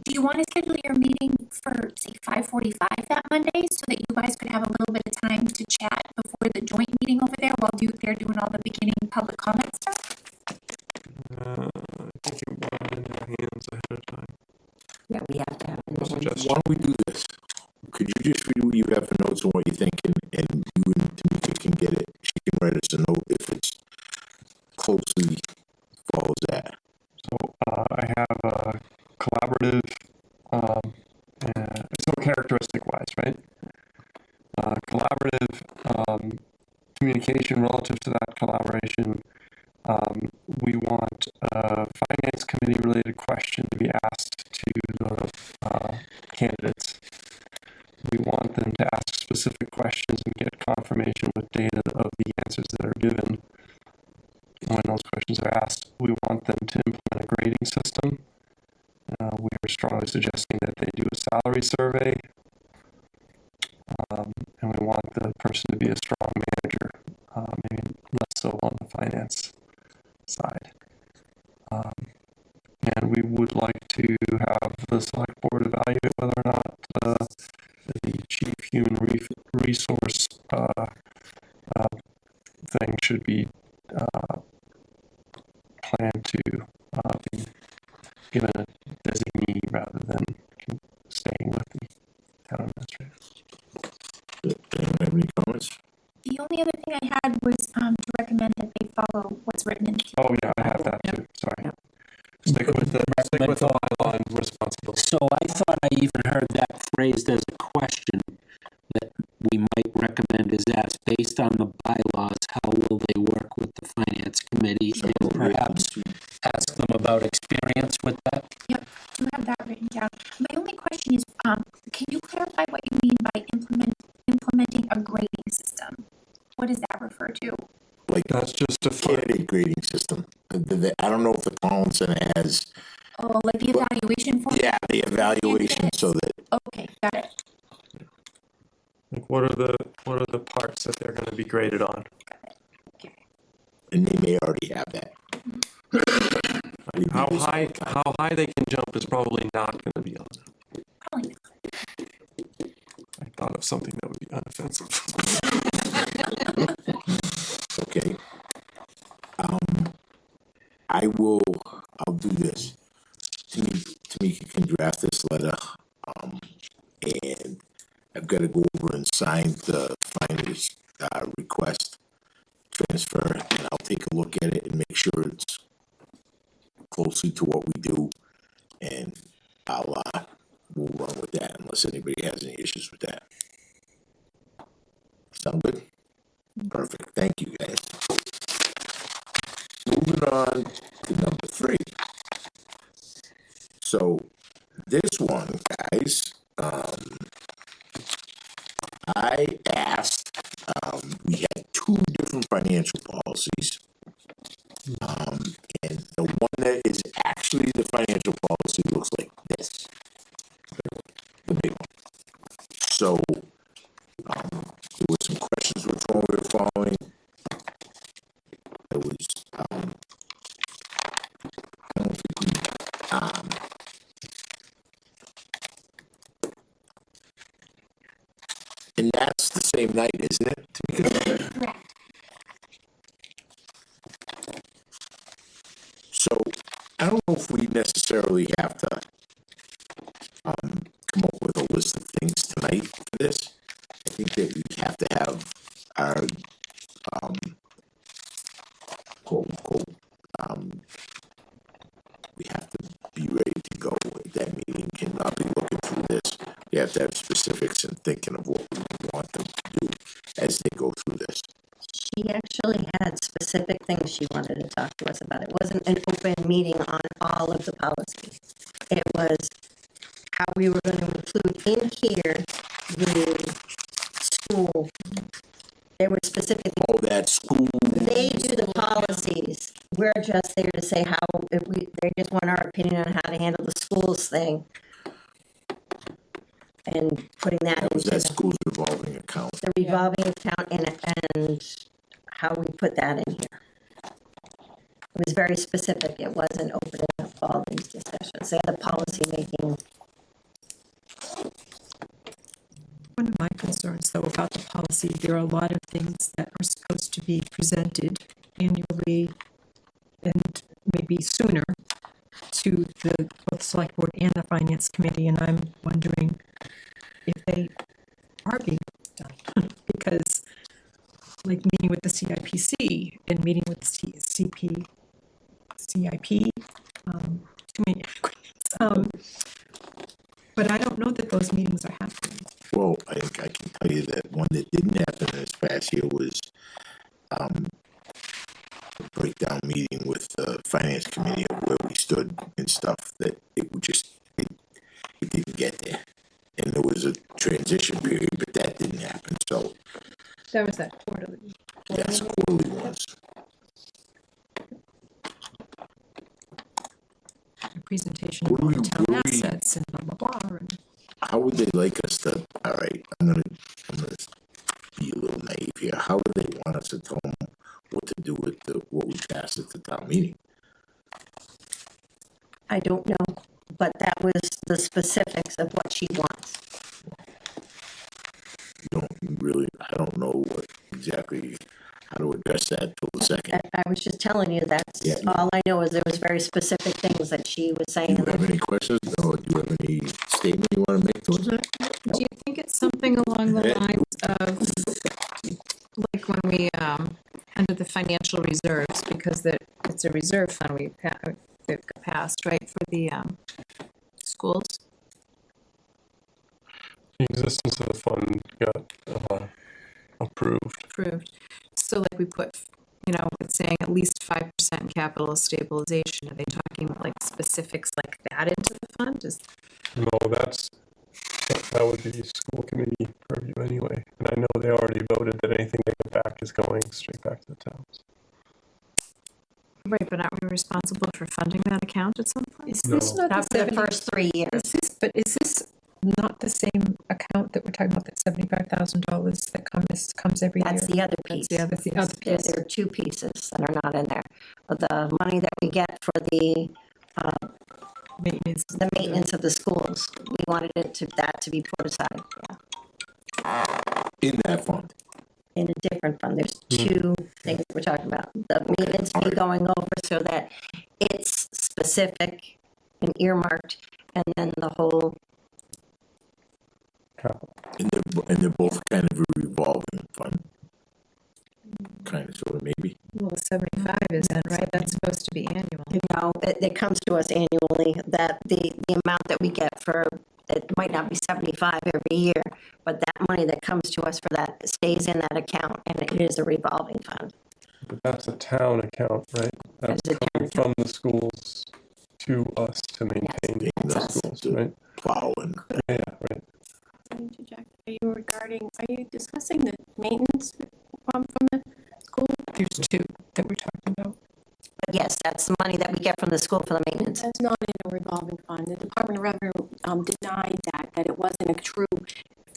Do you want to schedule your meeting for, say, 5:45 that Monday so that you guys could have a little bit of time to chat before the joint meeting over there while they're doing all the beginning public comment stuff? I think it was in their hands ahead of time. Yeah, we have to have it. Suggestion. why don't we do this? Could you just read what you have for notes on what you think, and you and Tamika can get it. She can write us a note if it's closely follows that. So I have a collaborative, so characteristic wise, right? Collaborative communication relative to that collaboration. We want a finance committee related question to be asked to the candidates. We want them to ask specific questions and get confirmation with data of the answers that are given. When those questions are asked, we want them to implement a grading system. We are strongly suggesting that they do a salary survey. And we want the person to be a strong manager, maybe less so on the finance side. And we would like to have the select board evaluate whether or not the chief human resource thing should be planned to be given a designee rather than staying with the town administrator. Anyone have any comments? The only other thing I had was to recommend that they follow what's written in the Oh yeah, I have that too. Sorry. Stick with the bylaw and responsibility. So I thought I even heard that phrased as a question that we might recommend is asked based on the bylaws, how will they work with the finance committee and perhaps ask them about experience with that? Yep, do have that written down. My only question is, can you clarify what you mean by implementing a grading system? What does that refer to? Like That's just a candidate grading system. I don't know if the Town Center has. Oh, like the evaluation form? Yeah, the evaluation, so that Okay, got it. like what are the parts that they're going to be graded on? and they may already have that. How high they can jump is probably not going to be on them. Probably I thought of something that would be unoffensive. Okay. I'll do this. Tamika can draft this letter, and I've got to go over and sign the finder's request transfer, and I'll take a look at it and make sure it's closely to what we do, and we'll run with that unless anybody has any issues with that. Sound good? Perfect. Thank you, guys. Moving on to number 3. So this one, guys, I asked, we had 2 different financial policies. policies. And the one that is actually the financial policy looks like this. The big one. So, there were some questions which one we were following. There was, I don't think we, and that's the same night, isn't it? Correct. So, I don't know if we necessarily have to, come up with a list of things tonight for this. I think that we have to have our, quote unquote, we have to be ready to go at that meeting, cannot be looking through this. We have to have specifics and thinking of what we want them to do as they go through this. She actually had specific things she wanted to talk to us about. It wasn't an open meeting on all of the policies. It was how we were going to include in here the school. There were specific things. Oh, that school, They do the policies. We're just there to say how, they just want our opinion on how to handle the schools thing. And putting that that was into that school's revolving account. the revolving account and how we put that in here. It was very specific. It wasn't opening up all these discussions. They had the policy making. One of my concerns, though, about the policy, there are a lot of things that are supposed to be presented annually and maybe sooner to the both select board and the finance committee, and I'm wondering if they are being done. Because, like meeting with the CIPC and meeting with the CIP, too many acronyms. But I don't know that those meetings are happening. Well, I think I can tell you that one that didn't happen this past year was, a breakdown meeting with the finance committee of where we stood and stuff, that it would just, it didn't get there. And there was a transition period, but that didn't happen, so, That was that quarterly. yes, quarterly ones. A presentation What of do we- town what do we- assets and blah, blah, blah. And How would they like us to, all right, I'm gonna be a little naive here, how would they want us to tell them what to do with what we passed at the town meeting? I don't know, but that was the specifics of what she wants. You don't really, I don't know what exactly, how to address that till the second. I was just telling you, that's Yeah. all I know is there was very specific things that she was Do saying. you have any questions, or do you have any statement you wanna make towards that? Do you think it's something along the Yeah. lines of, like when we, under the financial reserves, because it's a reserve fund they've passed, right, for the, schools? The existence of the fund got approved. So like we put, it's saying at least 5% capital stabilization. Are they talking about like specifics like that into the fund? No, that would be school committee purview anyway. And I know they already voted that anything they get back is going straight back to the towns. Right, but aren't we responsible for funding that account at some point? is this No. not Not the for the first 3 years. Is this not the same account that we're talking about, that $75,000 that comes every year? That's the other piece. That's the other There, piece. there are two pieces that are not in there. But the money that we get for the maintenance of the schools, we wanted that to be put aside. Yeah. In that fund? In a different fund. There's two things we're talking about. The maintenance fee going over so that it's specific and earmarked, and then the whole. And they're both kind of a revolving fund. Kind of, sort of, maybe. Well, the 75 isn't, right? That's supposed to be annual. It comes to us annually, that the amount that we get for, it might not be 75 every year, but that money that comes to us for that stays in that account, and it is a revolving fund. But that's a town account, right? That's That's a coming town from the schools to us to maintain That's the us. schools, right? Plow and, Yeah, right. Are you discussing the maintenance from the school? There's two that Yes, that's the money that we get from the school for the maintenance. That's not in a revolving fund. The Department of Revenue denied that it wasn't a true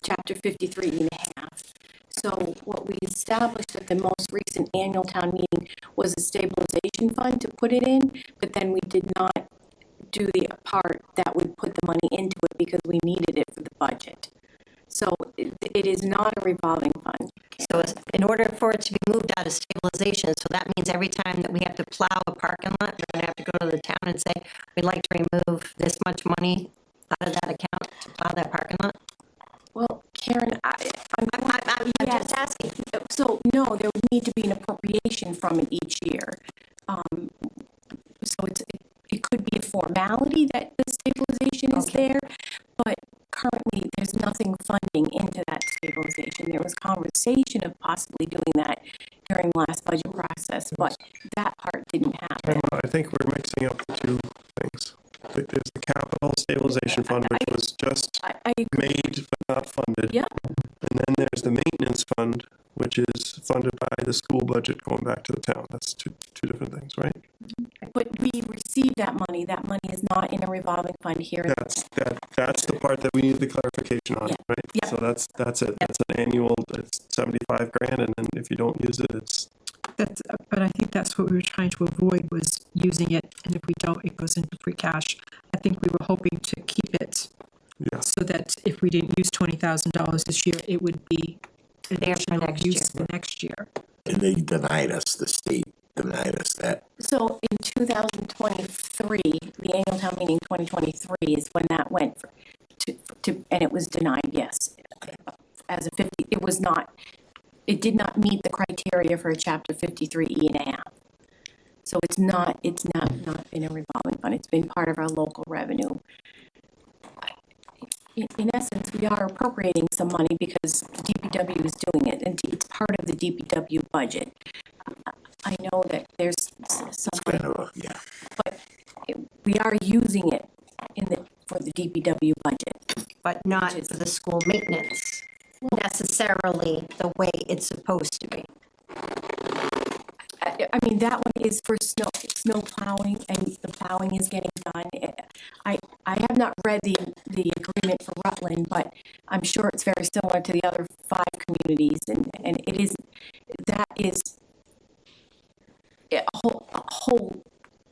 Chapter 53 and a half. So what we established at the most recent annual town meeting was a stabilization fund to put it in, but then we did not do the part that would put the money into it because we needed it for the budget. So it is not a revolving fund. So in order for it to be moved out of stabilization, so that means every time that we have to plow a parking lot, we're gonna have to go to the town and say, we'd like to remove this much money out of that account to plow that parking lot? Well, Karen, I'm I'm just asking. So no, there would need to be an appropriation from it each year. So it could be a formality that the stabilization is there, but currently there's nothing funding into that stabilization. There was conversation of possibly doing that during last budget process, but that part didn't happen. I think we're mixing up the two things. Like there's the capital stabilization fund, which was just I agree. made but not funded. Yeah. And then there's the maintenance fund, which is funded by the school budget going back to the town. That's two different things, right? But we received that money. That money is not in a revolving fund here. That's the part that we need the clarification on, Yeah. right? Yeah. So that's it. That's an annual. It's $75,000, and then if you don't use it, it's That's, but I think that's what we were trying to avoid, was using it, and if we don't, it goes into free cash. I think we were hoping to keep it so that if we didn't use $20,000 this year, it would be There for additional next use year. for next year. And they denied us, the state denied us that. So in 2023, the annual town meeting 2023 is when that went to and it was denied, yes. As a 50, it did not meet the criteria for a Chapter 53E and a half. So it's not been a revolving fund. It's been part of our local revenue. In essence, we are appropriating some money because DPW is doing it, and it's part of the DPW budget. I know that there's some, Kind of but we are using it for the DPW budget. But not for the school maintenance necessarily the way it's supposed to be. I mean, that one is for snow plowing, and the plowing is getting done. I have not read the agreement for Rutland, but I'm sure it's very similar to the other 5 communities, and it is a whole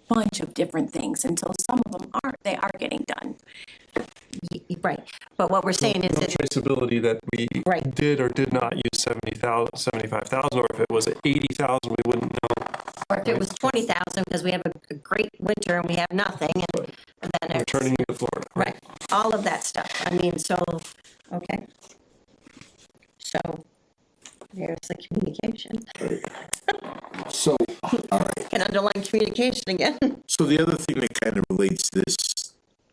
bunch of different things, and so some of them are getting done. Right, but what we're saying is no that traceability that we Right. did or did not use 75,000, or if it was 80,000, we wouldn't know. or if it was 20,000 because we have a great winter and we have nothing, and then it's Returning to Florida. right, all of that stuff. I mean, so okay, so there's the communication. So, all right. Can underline communication again. So the other thing that kind of relates to this,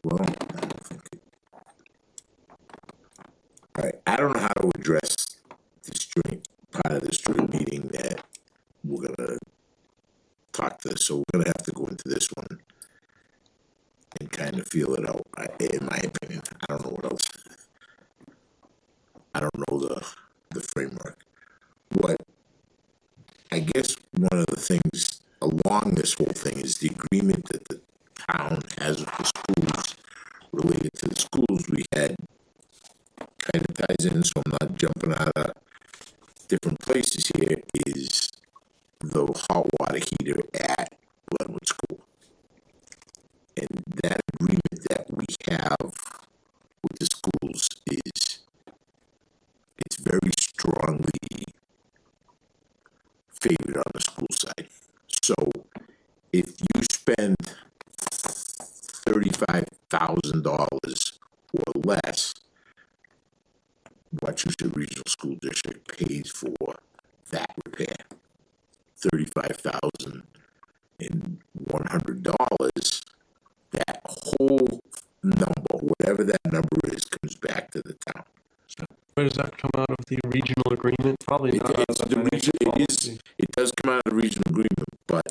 well, I don't think it. All right, I don't know how to address this part of this joint meeting that we're gonna talk to, so we're gonna have to go into this one and kind of feel it out, in my opinion. I don't know what else. I don't know the framework. What, I guess one of the things along this whole thing is the agreement that the town has with the schools. Related to the schools, we had kind of ties in, so I'm not jumping out of different places here, is the hot water heater at Glenwood School. And that agreement that we have with the schools it's very strongly favored on the school side. So if you spend $35,000 or less, Wachusett Regional School District pays for that repair. $35,100. That whole number, whatever that number is, comes back to the town. Where does that come out of the regional agreement? Probably not out of the financial policy. It does come out of the regional agreement, but,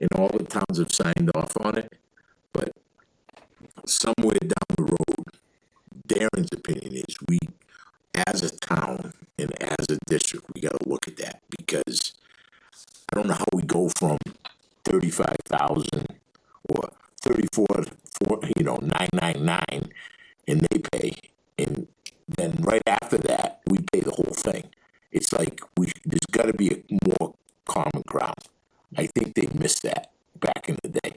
and all the towns have signed off on it, but somewhere down the road, Darren's opinion is we, as a town and as a district, we gotta look at that, because I don't know how we go from $35,000 34,000 or 999, and they pay, and then right after that we pay the whole thing. It's like there's got to be a more common ground. I think they missed that back in the day.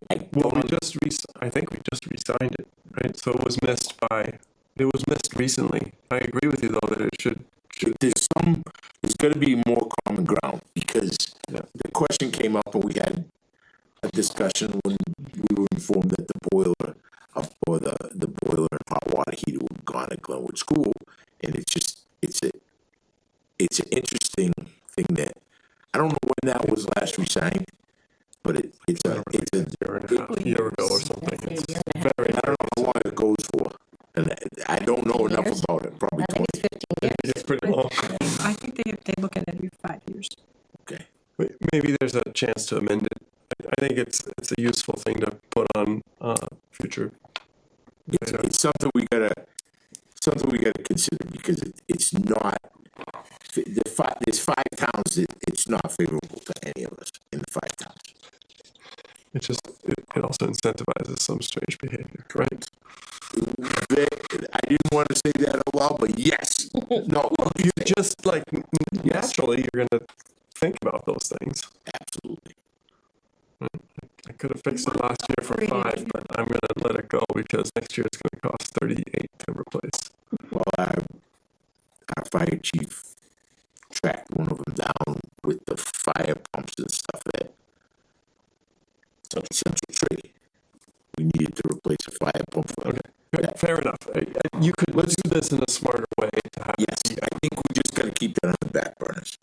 I think we just re-signed it, right? So it was missed recently. I agree with you though that it should. There's got to be more common ground, because the question came up and we had a discussion when we were informed that the boiler or the boiler and hot water heater were gone at Glenwood School, and it's an interesting thing that I don't know when that was last resigned, but it's a year ago or something. It's very, I don't know how long it goes for, and I don't know enough about it. Probably I think it's 15 years. it's pretty long. I think they look at it every 5 years. okay. Maybe there's a chance to amend it. I think it's a useful thing to put on future. It's something we gotta consider, because it's not. There's 5 towns that it's not favorable to any of us in the 5 towns. It's just it also incentivizes some strange behavior, right? I didn't want to say that out loud, but yes. No, You just like naturally you're gonna think about those things. absolutely. I could have fixed it last year for 5, but I'm gonna let it go because next year it's gonna cost 38 to replace. Well, our fire chief tracked one of them down with the fire pumps and stuff at Central Tree. We needed to replace a fire pump. Okay, fair enough. You could do this in a smarter way to have. Yes, I think we just got to keep that on the back burners.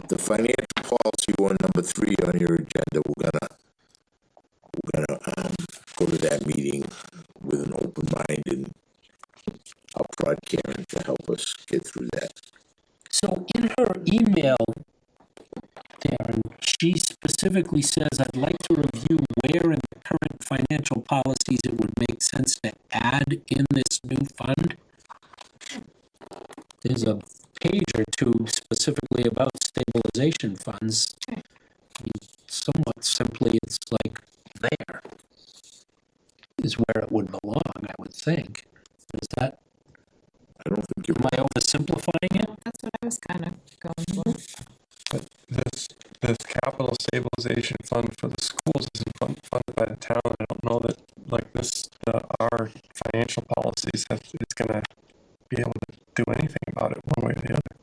The financial policy one, number 3 on your agenda, we're gonna go to that meeting with an open mind, and I'll prod Karen to help us get through that. So in her email, Darren, she specifically says, I'd like to review where in the current financial policies it would make sense to add in this new fund. There's a page or 2 specifically about stabilization funds. I mean, somewhat simply, it's like there is where it would belong, I would think. Is that, I don't think you're am I oversimplifying it? That's what I was kind of going for. But this capital stabilization fund for the schools isn't funded by the town. I don't know that like this our financial policies it's gonna be able to do anything about it one way or the other.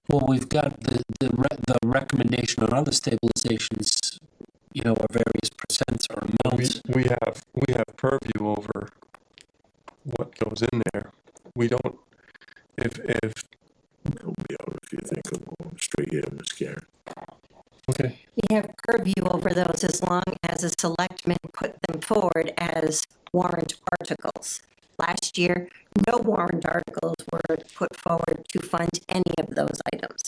Well, we've got the recommendation on other stabilizations, are various percents or amounts. We have purview over what goes in there. We don't if Help me out if you think I'm going straight here, Miss Karen. okay. We have purview over those as long as a selectman put them forward as warrant articles. Last year, no warrant articles were put forward to fund any of those items.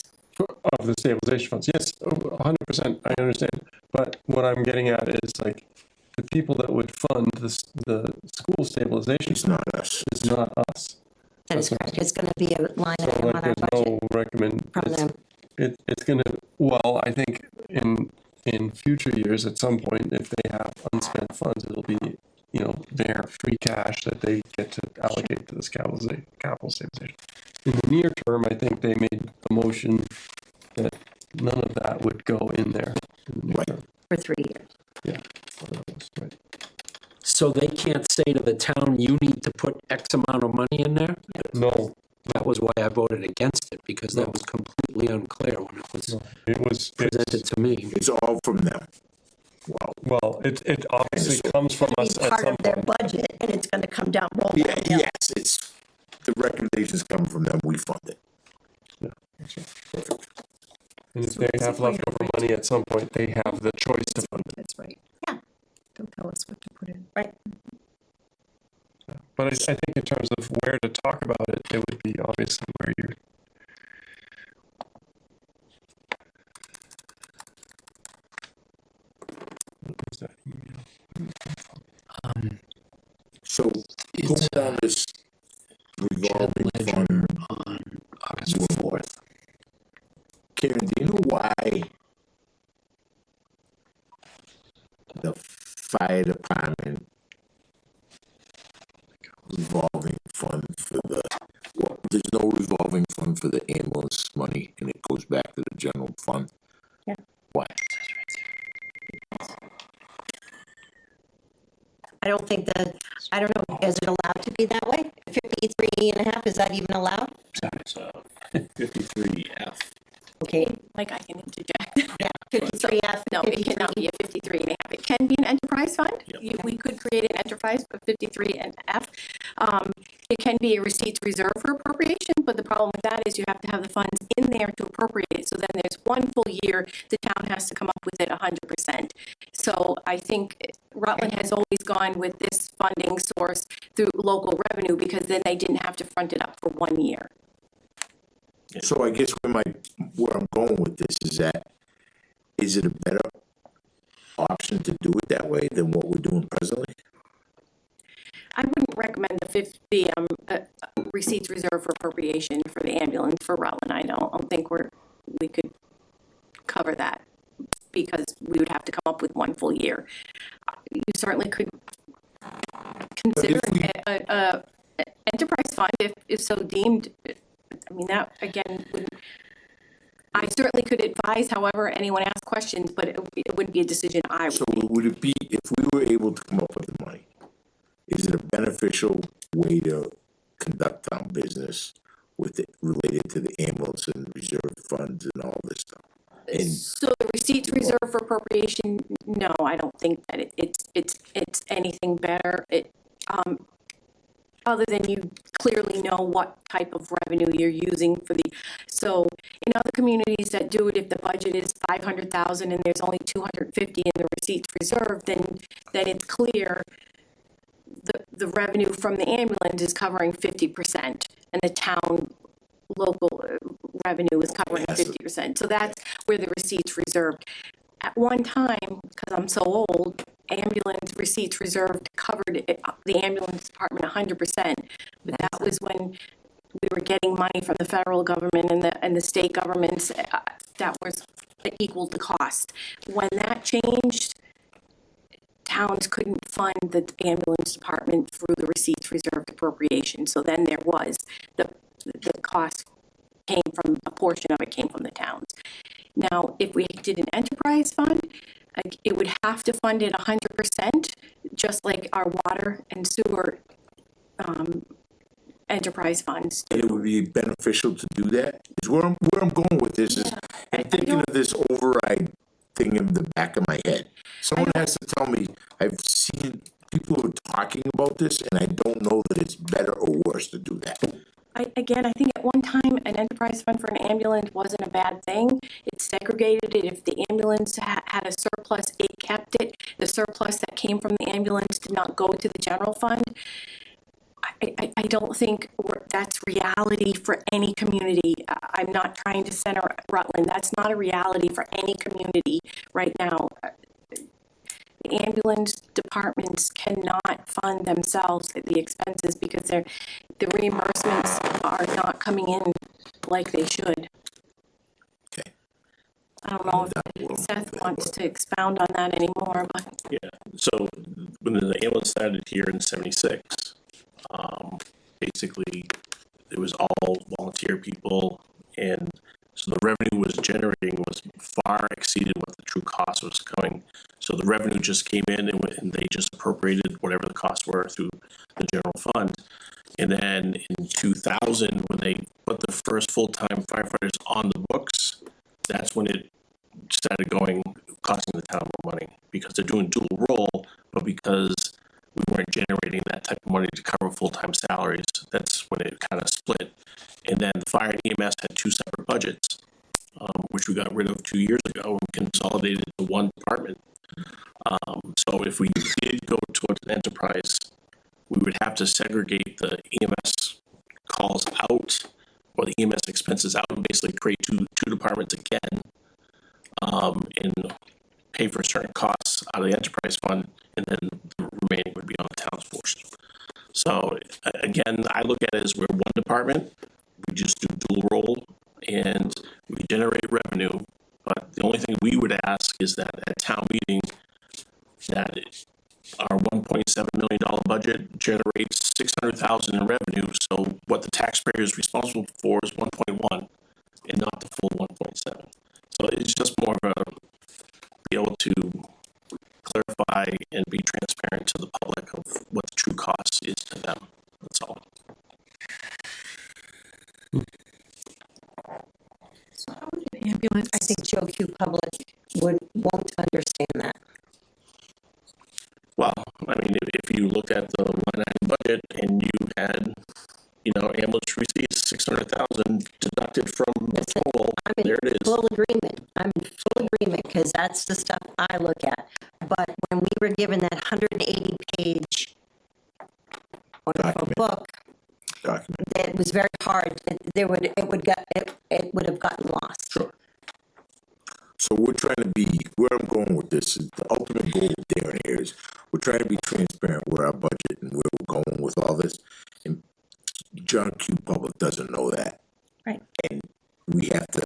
Of the stabilization funds, yes, 100%. I understand, but what I'm getting at is like the people that would fund the school stabilization It's not us. is not us. That is correct. It's going to be a line So item like on our there's budget no recommend. from them. It's gonna. Well, I think in future years, at some point, if they have unspent funds, it'll be their free cash that they get to allocate to this capital stabilization. In the near term, I think they made the motion that none of that would go in there. In the near term. For 3 years. Yeah, right. So they can't say to the town, you need to put X amount of money in there? No, That was why I voted against it, because that was completely unclear when it was it was presented to me. It's all from them. Wow. well. It obviously comes from us Be at part some of their point. budget, and it's going to come down roll Yeah, down. yes, it's the recommendations come from them. We fund it. Yeah, that's right. Perfect. And if they have leftover money at some point, they have the choice to fund it. That's right. Yeah. They'll tell us what to put in. Right. But I think in terms of where to talk about it, it would be obviously where you. What was that email? So going down this revolving fund, On August 4th. Karen, do you know why the fire department revolving fund for the, well, there's no revolving fund for the ambulance money, and it goes back to the general fund? Yeah. Why? I don't think that, I don't know, is it allowed to be that way? 53.5, is that even allowed? So 53F. Okay, Like I can interject. yeah, 53F, No, it cannot be a 53.5. It can be an enterprise fund. Yep. We could create an enterprise for 53 and F. It can be a receipts reserve for appropriation, but the problem with that is you have to have the funds in there to appropriate it. So then there's one full year, the town has to come up with it 100%. So I think Rutland has always gone with this funding source through local revenue because then they didn't have to front it up for 1 year. So I guess where I'm going with this is that, is it a better option to do it that way than what we're doing presently? I wouldn't recommend the receipts reserve for appropriation for the ambulance for Rutland. I don't think we could cover that because we would have to come up with one full year. You certainly could consider a enterprise fund if so deemed. I mean, that again, I certainly could advise however anyone asks questions, but it wouldn't be a decision I would So make. would it be, if we were able to come up with the money, is it a beneficial way to conduct our business with it related to the ambulance and reserve funds and all this stuff? And So the receipts reserve for appropriation, no, I don't think that it's anything better. Other than you clearly know what type of revenue you're using for so in other communities that do it, if the budget is 500,000 and there's only 250 in the receipts reserve, then it's clear the revenue from the ambulance is covering 50% and the town local revenue is covering 50%. So that's where the receipts reserved. At one time, because I'm so old, ambulance receipts reserved covered the ambulance department 100%. But that was when we were getting money from the federal government and the state governments. That was equal to cost. When that changed, towns couldn't fund the ambulance department through the receipts reserved appropriation. So then there was the cost came from a portion of it came from the towns. Now, if we did an enterprise fund, it would have to fund it 100%, just like our water and sewer enterprise funds. and it would be beneficial to do that? Is where I'm going with this is, I'm thinking of this override thing in the back of my head. Someone has to tell me, I've seen people who are talking about this, and I don't know that it's better or worse to do that. I think at one time, an enterprise fund for an ambulance wasn't a bad thing. It segregated it. If the ambulance had a surplus, it kept it. The surplus that came from the ambulance did not go to the general fund. I don't think that's reality for any community. I'm not trying to center Rutland. That's not a reality for any community right now. The ambulance departments cannot fund themselves at the expenses because the reimbursements are not coming in like they should. Okay. I don't know if Seth wants to expound on that anymore, but Yeah. So when the ambulance started here in '76, basically it was all volunteer people, and so the revenue was generating was far exceeded what the true cost was going. So the revenue just came in and they just appropriated whatever the costs were through the general fund. And then in 2000, when they put the first full-time firefighters on the books, that's when it started costing the town more money because they're doing dual role, but because we weren't generating that type of money to cover full-time salaries, that's when it kind of split. And then the fire and EMS had two separate budgets, which we got rid of 2 years ago and consolidated to one department. So if we did go towards an enterprise, we would have to segregate the EMS calls out or the EMS expenses out and basically create two departments again, and pay for certain costs out of the enterprise fund, and then the remaining would be on the town's portion. So again, I look at it as we're one department. We just do dual role and we generate revenue. But the only thing we would ask is that at town meeting, that our $1.7 million budget generates 600,000 in revenue. So what the taxpayer is responsible for is 1.1 and not the full 1.7. So it's just more of a, be able to clarify and be transparent to the public of what the true cost is to them. That's all. So how would an ambulance? I think Joe Q Public won't understand that. Well, I mean, if you looked at the line item budget and you had, ambulance receipts 600,000 deducted from the total, there it is. Full agreement. I'm in full agreement because that's the stuff I look at. But when we were given that 180-page wonderful book, it was very hard. It would have gotten lost. Sure. So where I'm going with this is the ultimate goal of Darren here is we're trying to be transparent with our budget and where we're going with all this. And John Q. Public doesn't know that. Right. And we have to,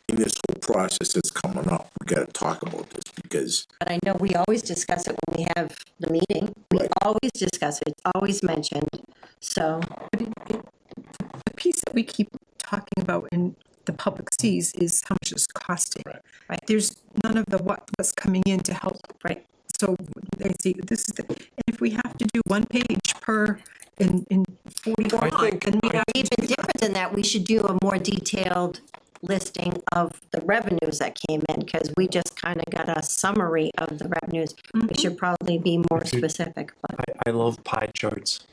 in this whole process that's coming up, we got to talk about this because. But I know we always discuss it when we have the meeting. We always discuss it. It's always mentioned. So. The piece that we keep talking about and the public sees is how much it's costing. Right. There's none of the what's coming in to help. Right. So they see this is and if we have to do one page per in 40 And even different than that, we should do a more detailed listing of the revenues that came in because we just kind of got a summary of the revenues. We should probably be more specific. But I love pie charts.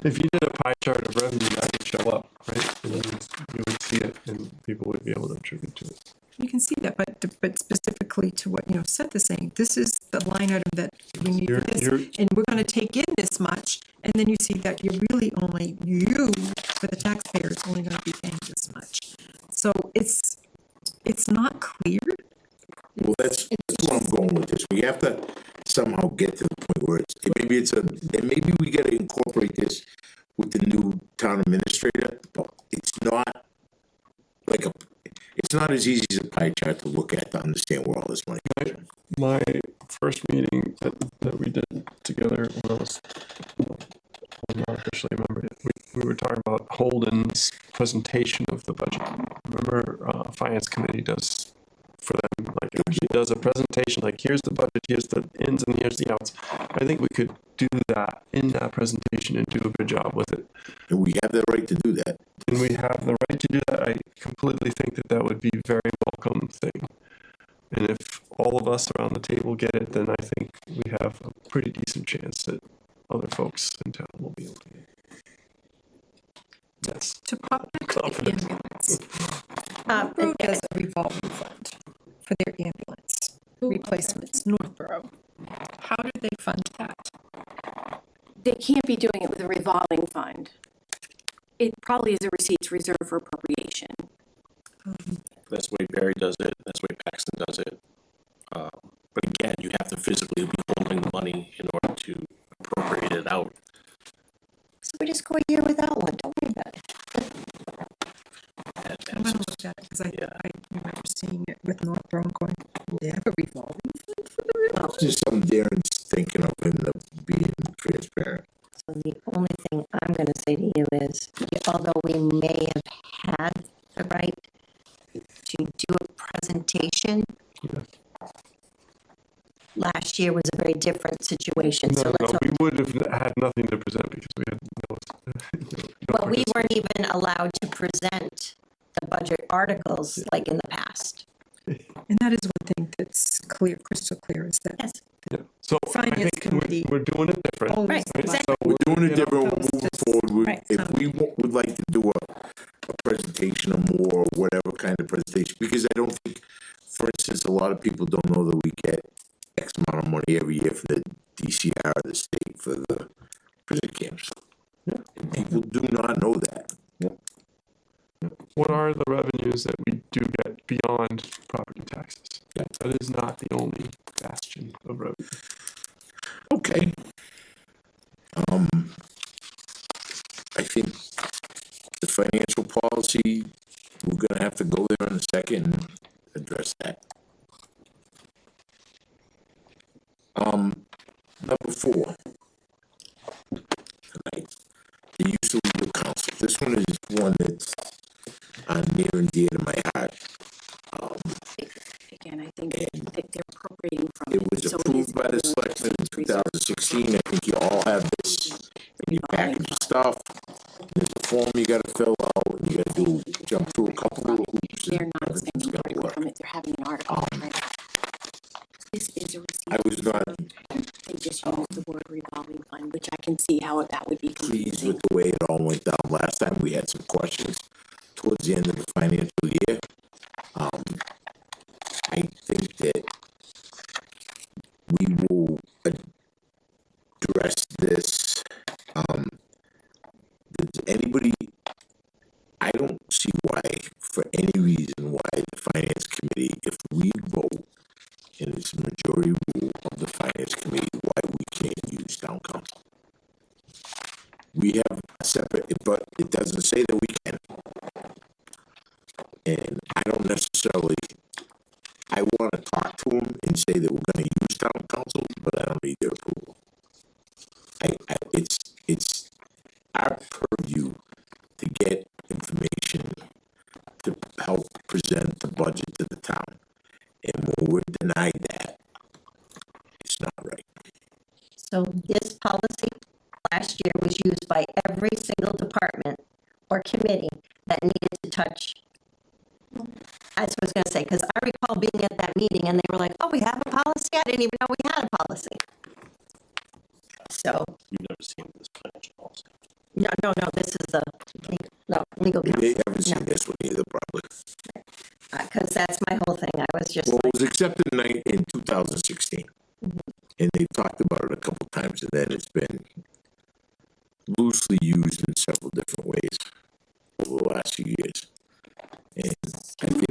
If you did a pie chart of revenue, that would show up, right? And then you would see it, and people would be able to attribute to it. you can see that, but specifically to what Seth is saying, this is the line item that we need for this, and we're going to take in this much, and then you see that you're really only for the taxpayer is only going to be paying this much. So it's not clear. Well, that's where I'm going with this. We have to somehow get to the point where maybe we got to incorporate this with the new town administrator, but it's not it's not as easy as a pie chart to look at to understand where all this money comes from. My first meeting that we did together when I not officially remember it, we were talking about Holden's presentation of the budget. Remember, Finance Committee does for them, like actually does a presentation, like here's the budget, here's the ins and here's the outs. I think we could do that in that presentation and do a good job with it. And we have the right to do that. And we have the right to do that. I completely think that would be a very welcome thing. And if all of us around the table get it, then I think we have a pretty decent chance that other folks in town will be able to get it. Yes. To pop back to the ambulance. Northborough does a revolving fund for their ambulance replacements. Northborough. How do they fund that? They can't be doing it with a revolving fund. It probably is a receipts reserved for appropriation. That's the way Barry does it. That's the way Paxton does it. But again, you have to physically be holding the money in order to appropriate it out. So we just go a year without one. Don't worry about it. I'm going to look at it because I remember seeing it with Northborough and going, they have a revolving fund for the revolving. It's just something Darren's thinking of and being transparent. So the only thing I'm going to say to you is, although we may have had the right to do a presentation, last year was a very different situation. No, we would have had nothing to present because we had Well, we weren't even allowed to present the budget articles like in the past. And that is one thing that's clear, crystal clear, is that Yes. So Finance I think Committee we're doing it different. always Right, exactly. We're doing it different. We're moving forward. Right. If we would like to do a presentation or more, or whatever kind of presentation, because I don't think, for instance, a lot of people don't know that we get X amount of money every year for the DCR, the state, for the prison camps. And people do not know that. What are the revenues that we do get beyond property taxes? That is not the only bastion of revenue. Okay. I think the financial policy, we're gonna have to go there in a second and address that. before tonight, the use of legal counsel. This one is one that's near and dear to my heart. Again, I think that they're appropriating from It was so approved is by the more selectmen in reserve 2016. I think you all have this in your package of stuff. There's a form you gotta fill out, and you gotta jump through a couple of hoops. They're and not everything's spending gonna directly work. from it, they're having an article, right? This is a receipt. I was not They just used the word revolving fund, which I can see how that would be pleased confusing. with the way it all went down last time. We had some questions towards the end of the financial year. I think that we will address this. Does anybody, I don't see why, for any reason, why the finance committee, if we vote, and it's a majority rule of the finance committee, why we can't use town council. We have a separate, but it doesn't say that we can. And I don't necessarily, I want to talk to them and say that we're going to use town council, but I don't need their approval. It's our purview to get information to help present the budget to the town. And when we're denied that, it's not right. So this policy last year was used by every single department or committee that needed to touch. That's what I was gonna say, because I recall being at that meeting and they were like, oh, we have a policy? I didn't even know we had a policy. So, You've never seen this financial policy. no, this is the, legal They counsel. haven't seen this one either, probably. Because that's my whole thing. I was just Well, like, it was accepted in 2016. And they talked about it a couple times, and then it's been loosely used in several different ways over the last few years. And I think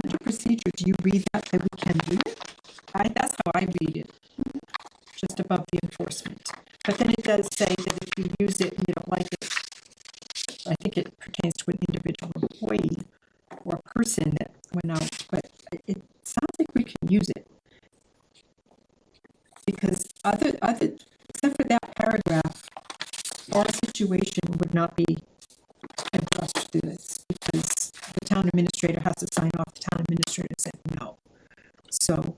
Under procedure, do you read that we can do it? That's how I read it, just above the enforcement. But then it does say that if you use it and you don't like it, I think it pertains to an individual employee or person that went out, but it sounds like we can use it. Because except for that paragraph, our situation would not be addressed through this, because the town administrator has to sign off. The town administrator said no. So,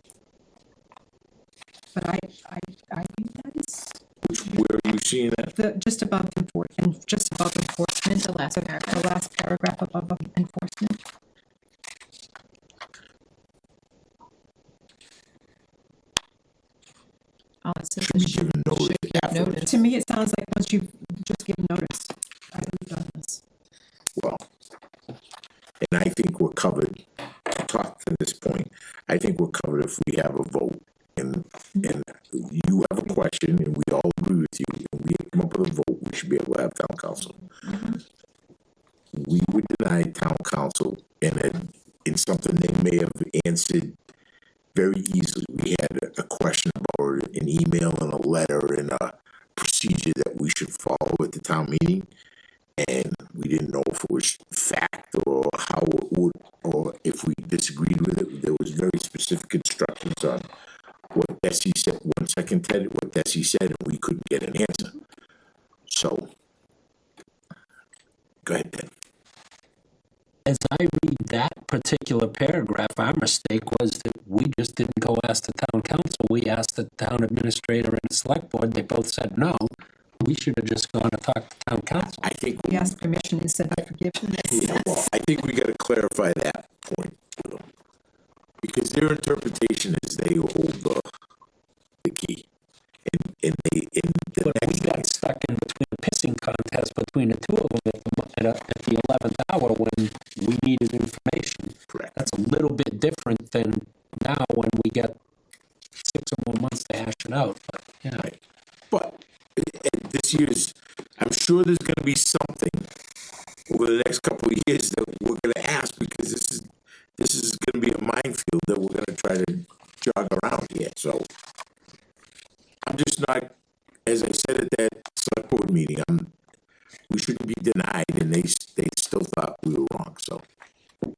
but I think that is where are you seeing that? just above enforcement. The last paragraph. The last paragraph above enforcement. Oh, it says Should be given notice should give afterwards. notice. To me, it sounds like once you've just given notice, I would have done this. Well, and I think we're covered. To talk to this point, I think we're covered if we have a vote, and you have a question, and we all agree with you, and we come up with a vote. We should be able to have town council. We would deny town council, and in something they may have answered very easily. We had a question about an email and a letter and a procedure that we should follow at the town meeting. And we didn't know if it was fact or how it would, or if we disagreed with it. There was very specific instructions on what Bessie said, 1 second, Ted, what Bessie said, and we couldn't get an answer. So, go ahead, Ted. As I read that particular paragraph, our mistake was that we just didn't go ask the town council. We asked the town administrator and the select board. They both said no. We should have just gone to talk to town council. I think We asked permission instead of forgiveness. yeah, well, I think we got to clarify that point to them, because their interpretation is they hold the key, and they in the But we next thing. got stuck in between a pissing contest between the two of them at the 11th hour when we needed information. Correct. That's a little bit different than now when we get 6 or more months to hash it out. But yeah, Right. But this year's, I'm sure there's going to be something over the next couple of years that we're going to ask, because this is going to be a minefield that we're going to try to jog around here. So I'm just not, as I said at that select board meeting, we shouldn't be denied, and they still thought we were wrong. So, well,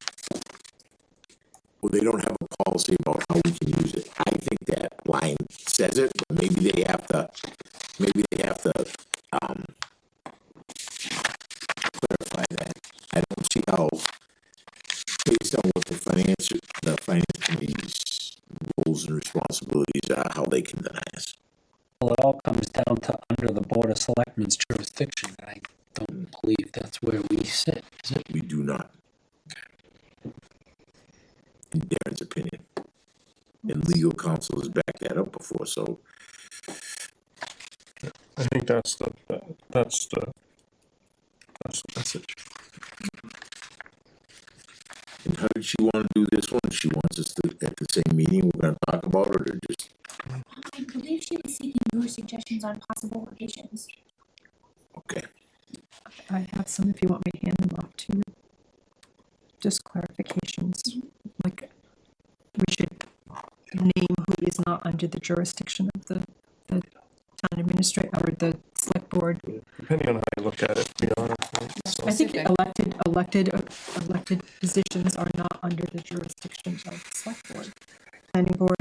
they don't have a policy about how we can use it. I think that line says it, but maybe they have to we have to, clarify that. I don't see how, based on what the finance committee's roles and responsibilities are, how they can deny us. Well, it all comes down to under the Board of Selectmen's jurisdiction, and I don't believe that's where we sit, is it? We do not. In Darren's opinion. And legal counsel has backed that up before, so I think that's the message. and how did she want to do this one? She wants us to, at the same meeting, we're gonna talk about it, or just, I believe she was seeking your suggestions on possible locations. okay. I have some if you want me to hand them off to you. Just clarifications, like we should name who is not under the jurisdiction of the town administrator or the select board. Depending on how you look at it, we are. Right? So, I think Specific. elected positions are not under the jurisdiction of the select board. Planning board,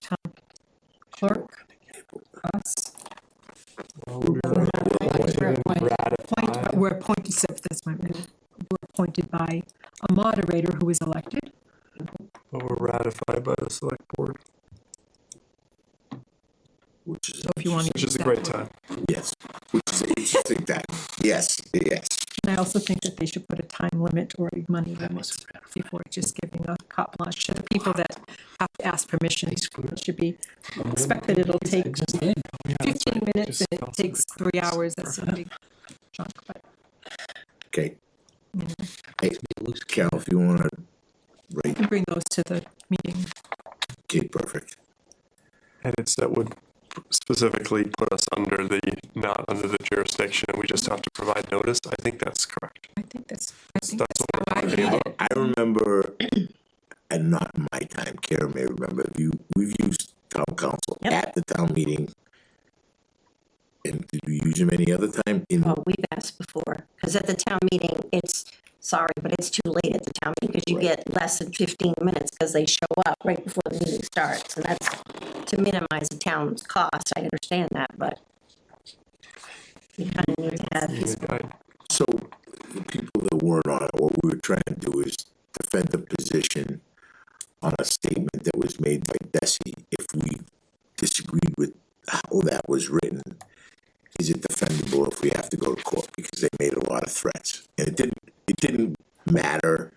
town clerk, us. well, We're appointed, so that's my, we're appointed by a moderator who is elected. but we're ratified by the select board, Which is, So if you want to which use is a that great word. time. yes, which is a interesting time. Yes, yes. And I also think that they should put a time limit or a money limit before just giving a carte blanche to the people that have to ask permission. It should be expected it'll take 15 minutes and it takes 3 hours. That's a big chunk, but Okay. you know, Hey, Carol, if you wanna you write, can bring those to the meeting. okay, perfect. Edits that would specifically put us under the, not under the jurisdiction, and we just have to provide notice. I think that's correct. I think that's That's how what I we're read talking it. I remember, and not in my time, Karen may remember, we've used town council Yep. at the town meeting. And did we use them any other time? Well, we've asked before, because at the town meeting, it's, sorry, but it's too late at the town meeting, because you Right. get less than 15 minutes, because they show up right before the meeting starts, and that's to minimize the town's cost, I understand that, but you kind of need to have, So the people that weren't on it, what we were trying to do is defend the position on a statement that was made by Bessie. If we disagreed with how that was written, is it defendable if we have to go to court? Because they made a lot of threats. And it didn't matter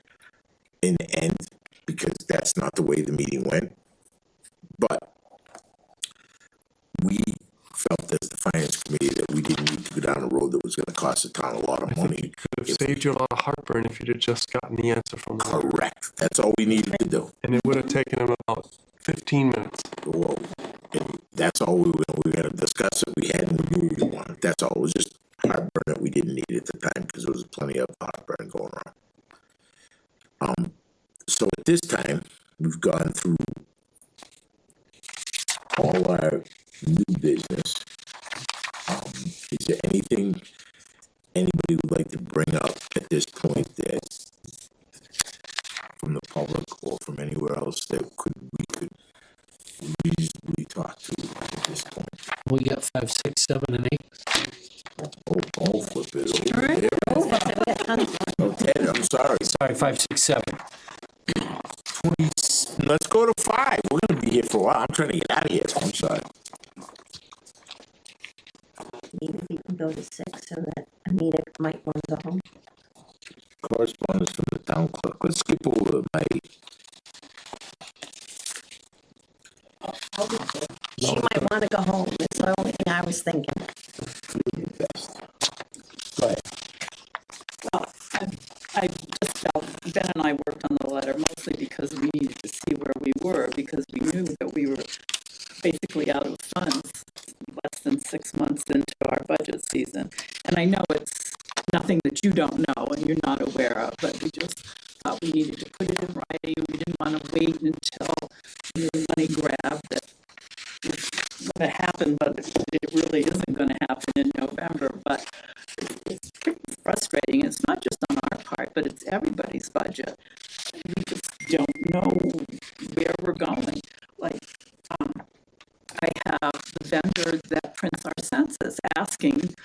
in the end, because that's not the way the meeting went. But we felt as the finance committee that we didn't need to go down a road that was gonna cost the town a lot of money. Could have saved you a lot of heartburn if you'd have just gotten the answer from them. Correct. That's all we needed to do. And it would have taken them about 15 minutes. Well, and that's all we were gonna discuss it. We hadn't reviewed one. That's all. It was just heartburn that we didn't need at the time, because there was plenty of heartburn going on. So at this time, we've gone through all our new business. Is there anything anybody would like to bring up at this point that from the public or from anywhere else that we could reasonably talk to at this point? We got 5, 6, 7, and 8. Oh, flip it over there. Oh, 10, I'm sorry. Sorry, 5, 6, 7. 20, let's go to 5. We're gonna be here for a while. I'm trying to get out of here. I'm sorry. maybe we can go to 6 so that Anita might want to go home. Correspondence from the town clerk. Let's skip over my. She might want to go home, that's the only thing I was thinking. Best. Go ahead. Well, I just felt, Ben and I worked on the letter mostly because we needed to see where we were, because we knew that we were basically out of funds less than 6 months into our budget season. And I know it's nothing that you don't know and you're not aware of, but we just thought we needed to put it in writing. We didn't want to wait until the money grab that was going to happen, but it really isn't going to happen in November. But it's pretty frustrating. It's not just on our part, but it's everybody's budget. We just don't know where we're going. Like, I have the vendor that prints our asking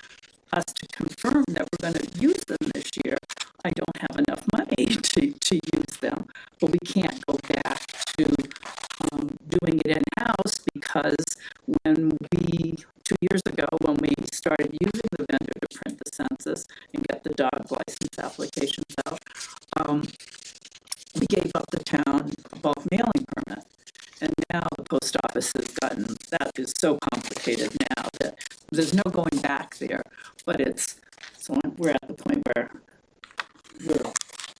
us to confirm that we're gonna use them this year, I don't have enough money to use them. But we can't go back to doing it in-house, because when 2 years ago, when we started using the vendor to print the census and get the dog license applications out, we gave up the town bulk mailing permit. And now the post office has gotten, that is so complicated now that there's no going back there. But so we're at the point where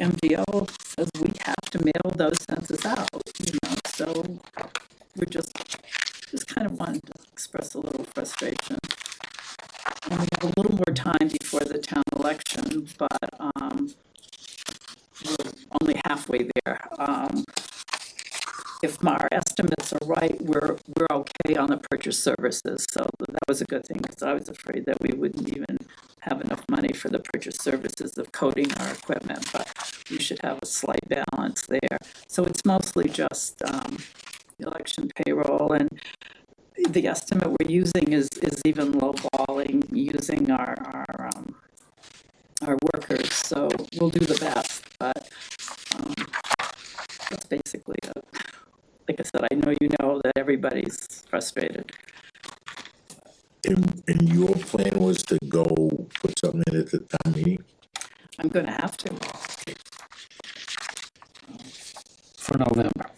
MDO says we have to mail those census out, so we're just kind of wanting to express a little frustration. And we have a little more time before the town election, but we're only halfway there. If our estimates are right, we're okay on the purchase services, so that was a good thing, because I was afraid that we wouldn't even have enough money for the purchase services of coating our equipment, but we should have a slight balance there. So it's mostly just election payroll, and the estimate we're using is even lowballing using our workers, so we'll do the best, but that's basically it. Like I said, I know you know that everybody's frustrated. And your plan was to go put something in at the town meeting? I'm gonna have to. For November.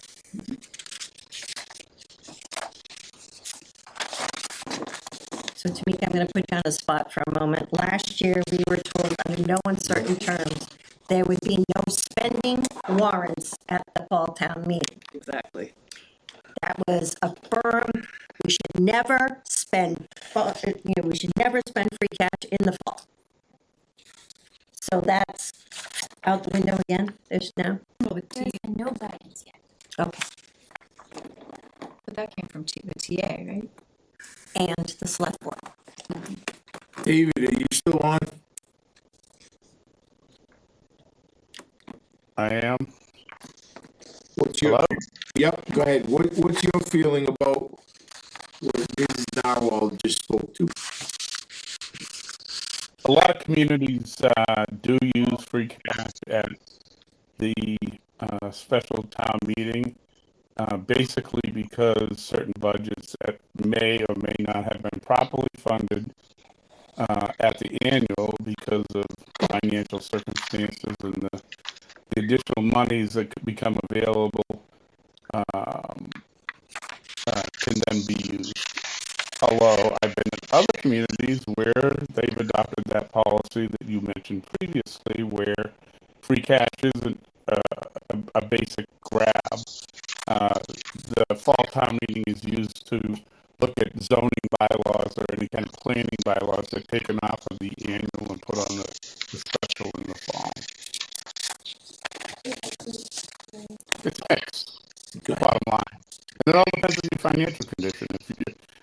So Tamika, I'm going to put you on the spot for a moment. Last year, we were told under no uncertain terms there would be no spending warrants at the fall town meeting. Exactly. That was a firm, we should never spend, we should never spend free cash in the fall. So that's out the window again, there's no? There's been no guidance yet. Okay. But that came from the TA, right? And the select board. David, are you still on? I am. What's your, Hello? Yep, go ahead. What's your feeling about what Mrs. Narwhal just spoke to? A lot of communities do use free cash at the special town meeting, basically because certain budgets that may or may not have been properly funded at the annual because of financial circumstances, and the additional monies that could become available can then be used. Although I've been in other communities where they've adopted that policy that you mentioned previously, where free cash isn't a basic grab. The fall town meeting is used to look at zoning bylaws or any kind of planning bylaws that are taken off of the annual and put on the special in the fall. It's mixed, bottom line. And it all depends on your financial condition.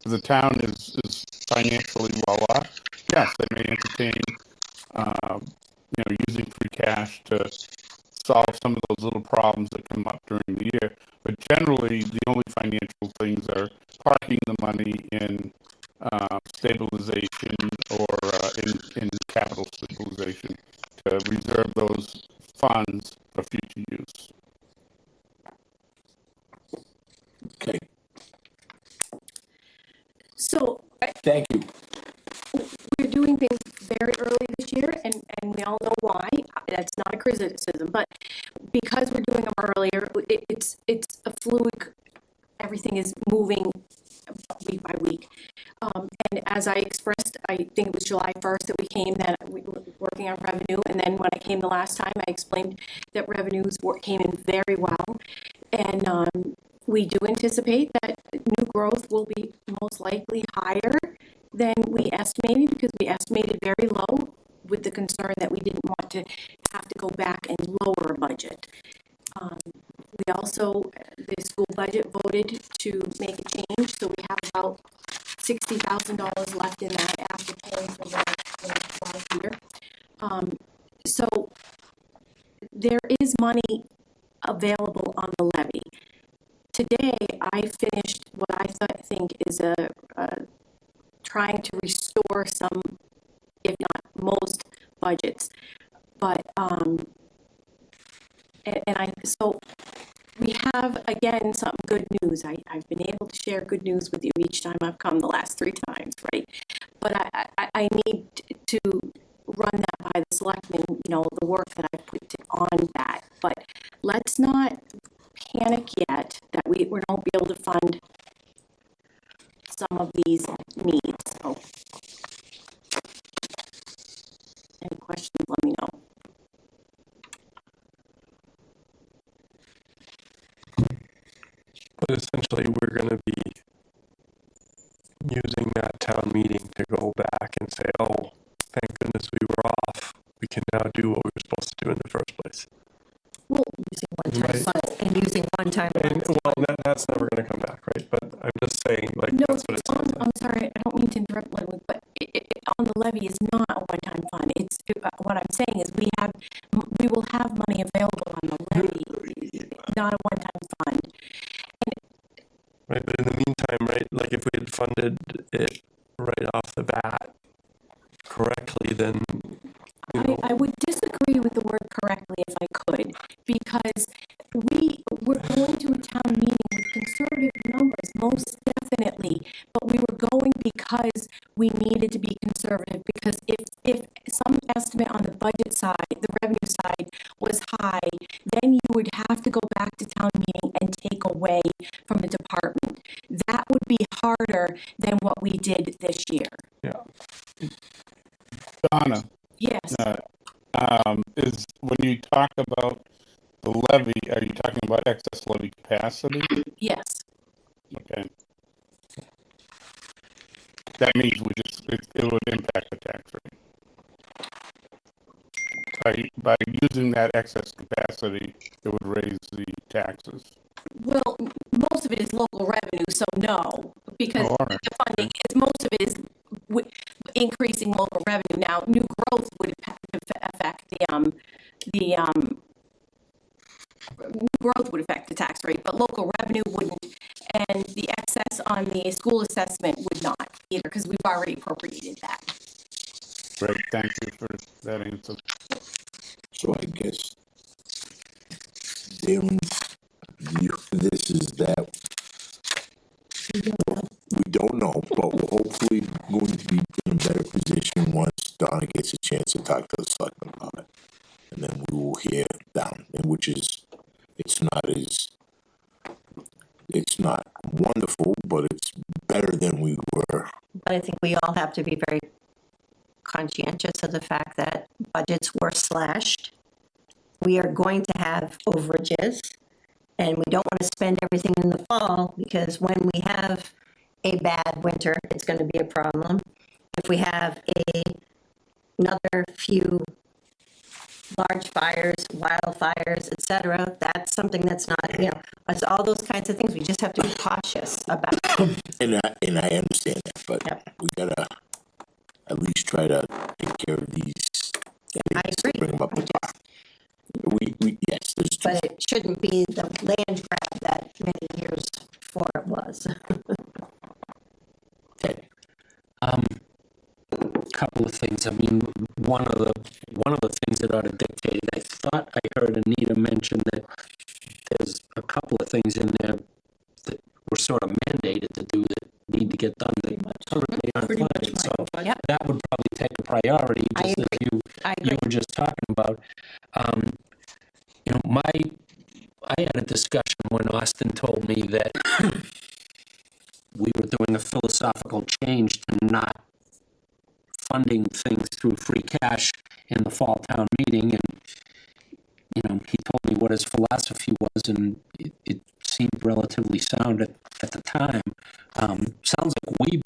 If the town is financially well off, yes, they may entertain, using free cash to solve some of those little problems that come up during the year. But generally, the only financial things are parking the money in stabilization or in capital stabilization to reserve those funds for future use. Okay, So thank you. we're doing things very early this year, and we all know why. That's not a criticism, but because we're doing them earlier, it's a fluid. Everything is moving week by week. And as I expressed, I think it was July 1st that we came, that we were working on revenue. And then when I came the last time, I explained that revenues came in very well. And we do anticipate that new growth will be most likely higher than we estimated, because we estimated very low, with the concern that we didn't want to have to go back and lower a budget. We also, the school budget voted to make a change, so we have about $60,000 left in that after paying for the last year. So there is money available on the levy. Today, I finished what I think is trying to restore cover some, if not most, budgets. But, so we have, again, some good news. I've been able to share good news with you each time I've come the last 3 times, right? But I need to run that by the selectmen, the work that I put on that. But let's not panic yet that we won't be able to fund some of these needs. So, any questions, let me know. But essentially, we're going to be using that town meeting to go back and say, oh, thank goodness we were off. We can now do what we were supposed to do in the first place. Well, using one-time Right. funds and using one-time And, funds. well, that's never going to come back, right? But I'm just saying, like, No, that's what it sounds like. I'm sorry, I don't mean to interrupt, Ludwig, but on the levy is not a one-time fund. It's what I'm saying is we will have money available on the levy, not a one-time fund. Right, but in the meantime, right, like if we had funded it right off the bat correctly, then, I would disagree with the word correctly if I could, because we're going to a town meeting with conservative numbers, most definitely, but we were going because we needed to be conservative, because if some estimate on the budget side, the revenue side was high, then you would have to go back to town meeting and take away from the department. That would be harder than what we did this year. yeah. Donna, Yes. is when you talk about the levy, are you talking about excess levy capacity? Yes. Okay. That means it would impact the tax rate. By using that excess capacity, it would raise the taxes. Well, most of it is local revenue, so no, because Oh, all right. the funding is, most of it is increasing local revenue. Now, new growth would affect new growth would affect the tax rate, but local revenue wouldn't, and the excess on the school assessment would not either, because we've already appropriated that. Great, thank you for that answer. So I guess, Darren's view of this is that we don't know, but we're hopefully going to be in a better position once Donna gets a chance to talk to the selectmen about it. And then we will hear down, and which is, it's not wonderful, but it's better than we were. But I think we all have to be very conscientious of the fact that budgets were slashed. We are going to have overages, and we don't want to spend everything in the fall, because when we have a bad winter, it's going to be a problem. If we have another few large fires, wildfires, etc., that's something that's not, it's all those kinds of things. We just have to be cautious about. And I understand that, but Yep. we gotta at least try to take care of these. I agree. Bring them up to par. Yes, there's two. But it shouldn't be the land grab that many years before it was. Okay. Couple of things. I mean, one of the things that ought to dictate it, I thought I heard Anita mention that there's a couple of things in there that were sort of mandated to do that need to get done that currently aren't funded. So Yep. that would probably take a priority, just as I you agree. were just talking about. I had a discussion when Austin told me that we were doing a philosophical change to not funding things through free cash in the fall town meeting, and he told me what his philosophy was, and it seemed relatively sound at the time. Sounds like we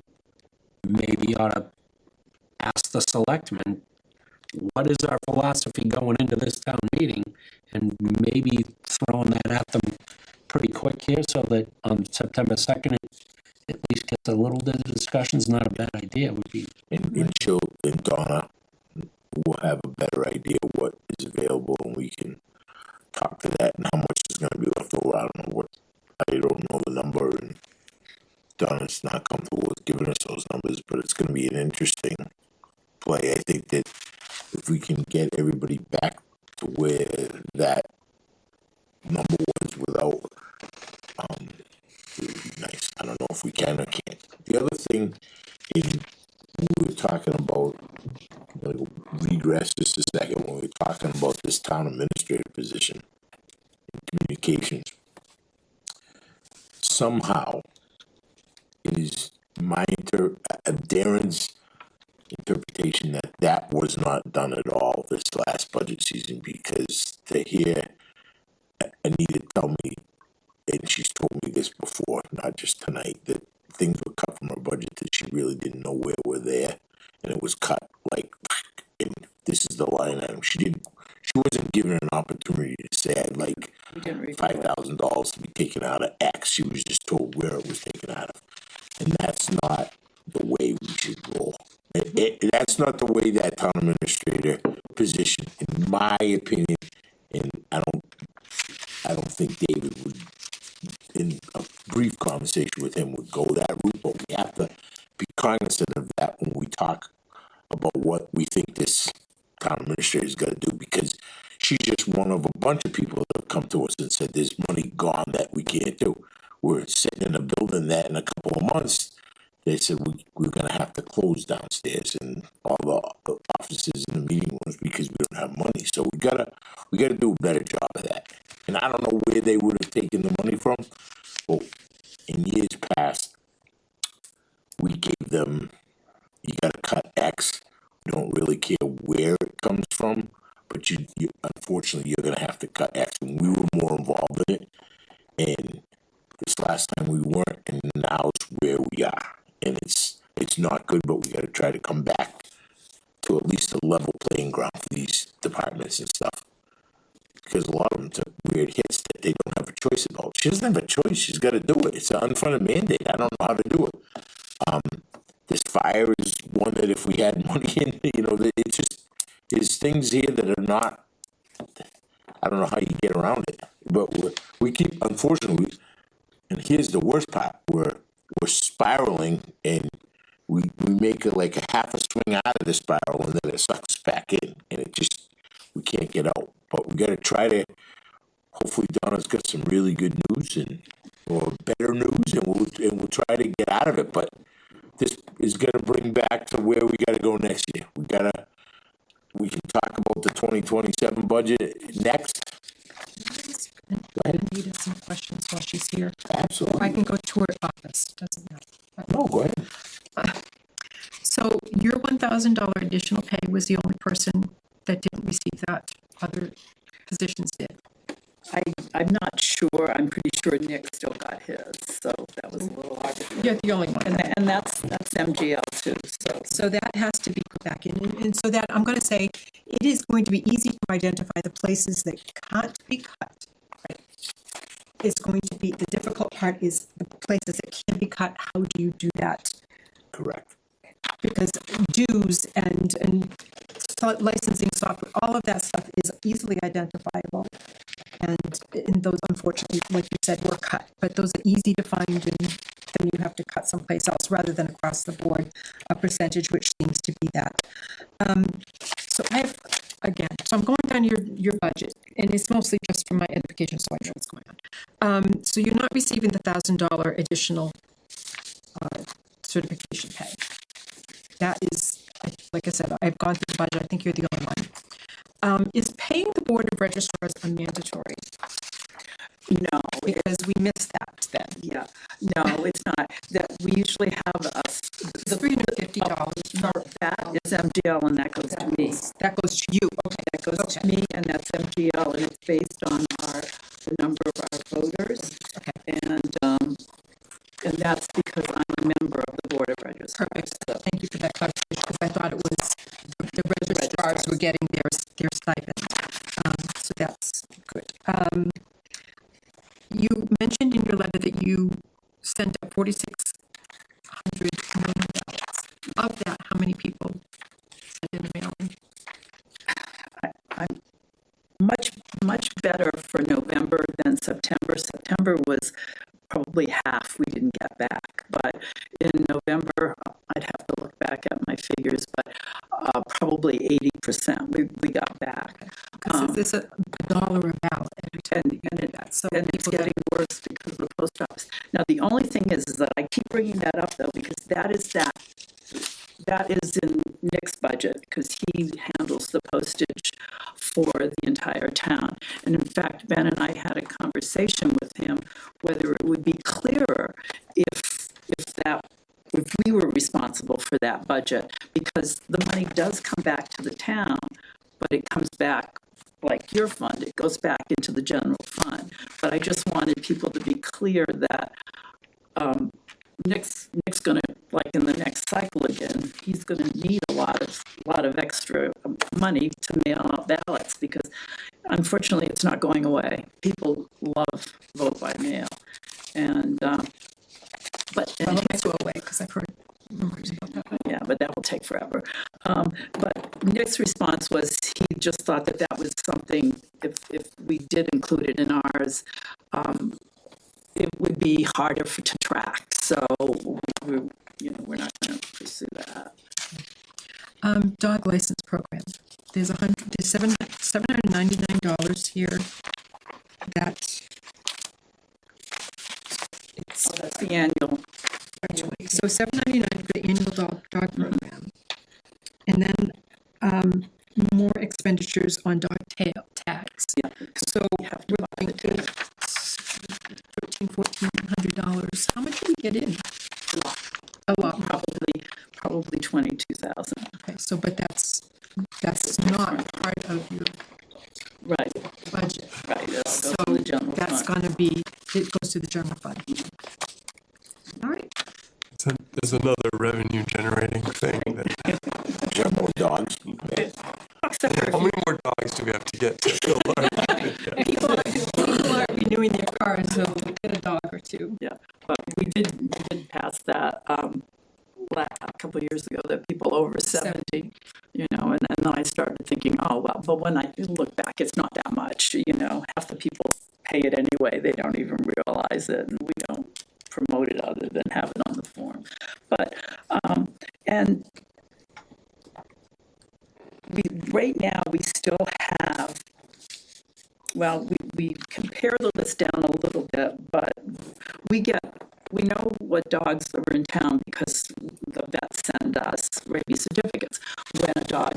maybe ought to ask the selectmen, what is our philosophy going into this town meeting, and maybe throwing that at them pretty quick here, so that on September 2nd it at least gets a little bit of discussion's not a bad idea. Would be. And Donna will have a better idea of what is available, and we can talk to that and how much is going to be left over. I don't know the number, and Donna's not comfortable with giving us those numbers, but it's going to be an interesting play. I think that if we can get everybody back to where that number was without, it would be nice. I don't know if we can or can't. The other thing is, we were talking about, regress just a second, when we were talking about this town administrator position, communications. Somehow, it is Darren's interpretation that that was not done at all this last budget season, because to hear Anita tell me, and she's told me this before, not just tonight, that things were cut from her budget that she really didn't know where were there, and it was cut like, and this is the line item. She wasn't given an opportunity to say, I'd like $5,000 to be taken out of X. She was just told where it was taken out of. And that's not the way we should roll. That's not the way that town administrator position, in my opinion, and I don't think David would, in a brief conversation with him, would go that route, but we have to be cognizant of that when we talk about what we think this town administrator is going to do, because she's just one of a bunch of people that have come to us and said there's money gone that we can't do. We're sitting in a building that in a couple of months, they said we're going to have to close downstairs and all the offices and the meeting rooms because we don't have money. So we gotta do a better job of that. And I don't know where they would have taken the money from. Well, in years past, we gave them, you got to cut X. We don't really care where it comes from, but you unfortunately you're going to have to cut X. And we were more involved in it. And this last time we weren't, and now it's where we are. And it's not good, but we got to try to come back to at least a level playing ground for these departments and stuff. Because a lot of them took weird hits that they don't have a choice about. She doesn't have a choice. She's got to do it. It's an unfunded mandate. I don't know how to do it. This fire is one that if we had money in, it just, there's things here that are not, I don't know how you get around it. But we keep, unfortunately, and here's the worst part, we're spiraling, and we make it like a half a swing out of the spiral, and then it sucks back in, and it just, we can't get out. But we got to try to, hopefully Donna's got some really good news or better news, and we'll try to get out of it. But this is going to bring back to where we got to go next year. We can talk about the 2027 budget next. I needed some questions while she's here. Absolutely. I can go to her office, doesn't matter. No, go ahead. So your $1,000 additional pay was the only person that didn't receive that, other positions did? I'm not sure. I'm pretty sure Nick still got his, so that was a little hard. You're the only one. And that's MGL too, So that has to be put back in. And so that, I'm going to say, it is going to be easy to identify the places that can't be cut. Right? It's going to be, the difficult part is the places that can be cut. How do you do that? Correct. Because dues and licensing software, all of that stuff is easily identifiable. And those, unfortunately, like you said, were cut. But those are easy to find, and then you have to cut someplace else rather than across the board a percentage, which seems to be that. So I have, again, so I'm going down your budget, and it's mostly just for my edification, so I know what's going on. So you're not receiving the $1,000 additional certification pay. That is, like I said, I've gone through the budget. I think you're the only one. Is paying the Board of Registrars a mandatory? no, Because we missed that then. yeah, no, it's not. That we usually have The $350 for that is MGL, and that goes to me. that goes to you. Okay. That goes to me, and that's MGL, and it's based on the number of our voters. Okay. And that's because I'm a member of the Board of Registrars. Perfect. So, Thank you for that clarification, because I thought it was the registrars were getting their stipend. So that's good. You mentioned in your letter that you sent out 4,600 million ballots. Of that, how many people sent in the mailing? I'm much better for November than September. September was probably half we didn't get back. But in November, I'd have to look back at my figures, but probably 80% we got back. Because it's a dollar a ballot every time you do that. So And it's getting worse because of the post office. Now, the only thing is that I keep bringing that up, though, because that is in Nick's budget, because he handles the postage for the entire town. And in fact, Ben and I had a conversation with him whether it would be clearer if we were responsible for that budget, because the money does come back to the town, but it comes back like your fund, it goes back into the general fund. But I just wanted people to be clear that Nick's gonna, like in the next cycle again, he's gonna need a lot of extra money to mail out ballots, because unfortunately it's not going away. People love vote by mail, and but well, it might go away because I've heard rumors about that. yeah, but that will take forever. But Nick's response was he just thought that was something, if we did include it in ours, it would be harder to track. So we're not going to pursue that. Dog license program. There's $799 here. That's The annual. so $799 for the annual dog program, and then more expenditures on dog tags. Yeah. So You have to we're buy the thinking tag. $1,400. How much do we get in? A lot. Probably 22,000. Okay, so but that's not part of your Right. budget. Right. It'll So go to the general that's fund. gonna be, it goes to the general fund. All right. There's another revenue generating thing. More dogs. Except for How many more dogs do we have to get to fill our People aren't renewing their car until they get a dog or two. Yeah, but we did pass that a couple of years ago, that people over 70, and then I started thinking, oh, well, but when I look back, it's not that much, half the people pay it anyway. They don't even realize it, and we don't promote it other than have it on the form. But, and right now, we still have, well, we compare the list down a little bit, but we know what dogs are in town because the vets send us rabies certificates. When a dog,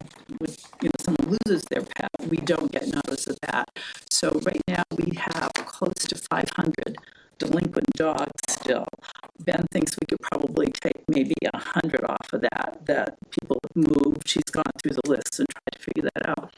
someone loses their pet, we don't get notice of that. So right now we have close to 500 delinquent dogs still. Ben thinks we could probably take maybe 100 off of that people have moved. She's gone through the list and tried to figure that out.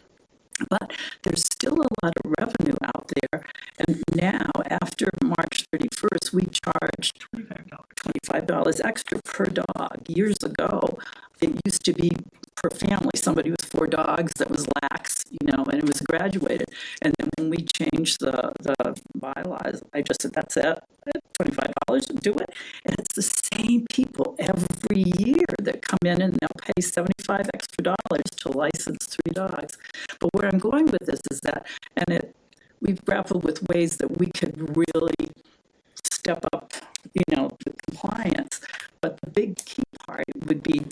But there's still a lot of revenue out there. And now, after March 31st, we charged $25 extra per dog. Years ago, it used to be per family. Somebody with 4 dogs that was lax, and it was graduated. And then when we changed the bylaws, I just said, that's it, $25, do it. And it's the same people every year that come in and they'll pay $75 extra to license 3 dogs. But where I'm going with this is that, we've grappled with ways that we could really step up, the compliance. But the big key part would be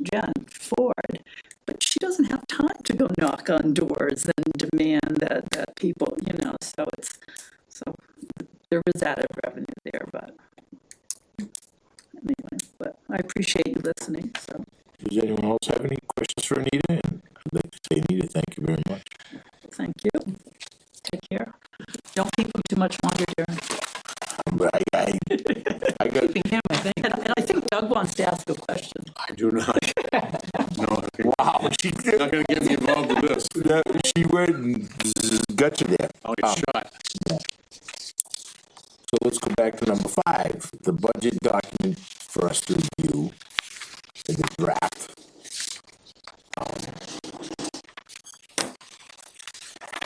Jen Ford, but she doesn't have time to go knock on doors and demand that people, so there is added revenue there, but anyway, but I appreciate you listening, so. Does anyone else have any questions for Anita? And I'd like to say, Anita, thank you very much. Thank you. Take care. Don't keep them too much longer, Darren. I got. Keeping him, I think. And I think Doug wants to ask a question. I do not. No, Wow, she did. not gonna get me involved with this. She went and got you there. Oh, it's shot. So let's go back to number 5, the budget document for us to review in the draft.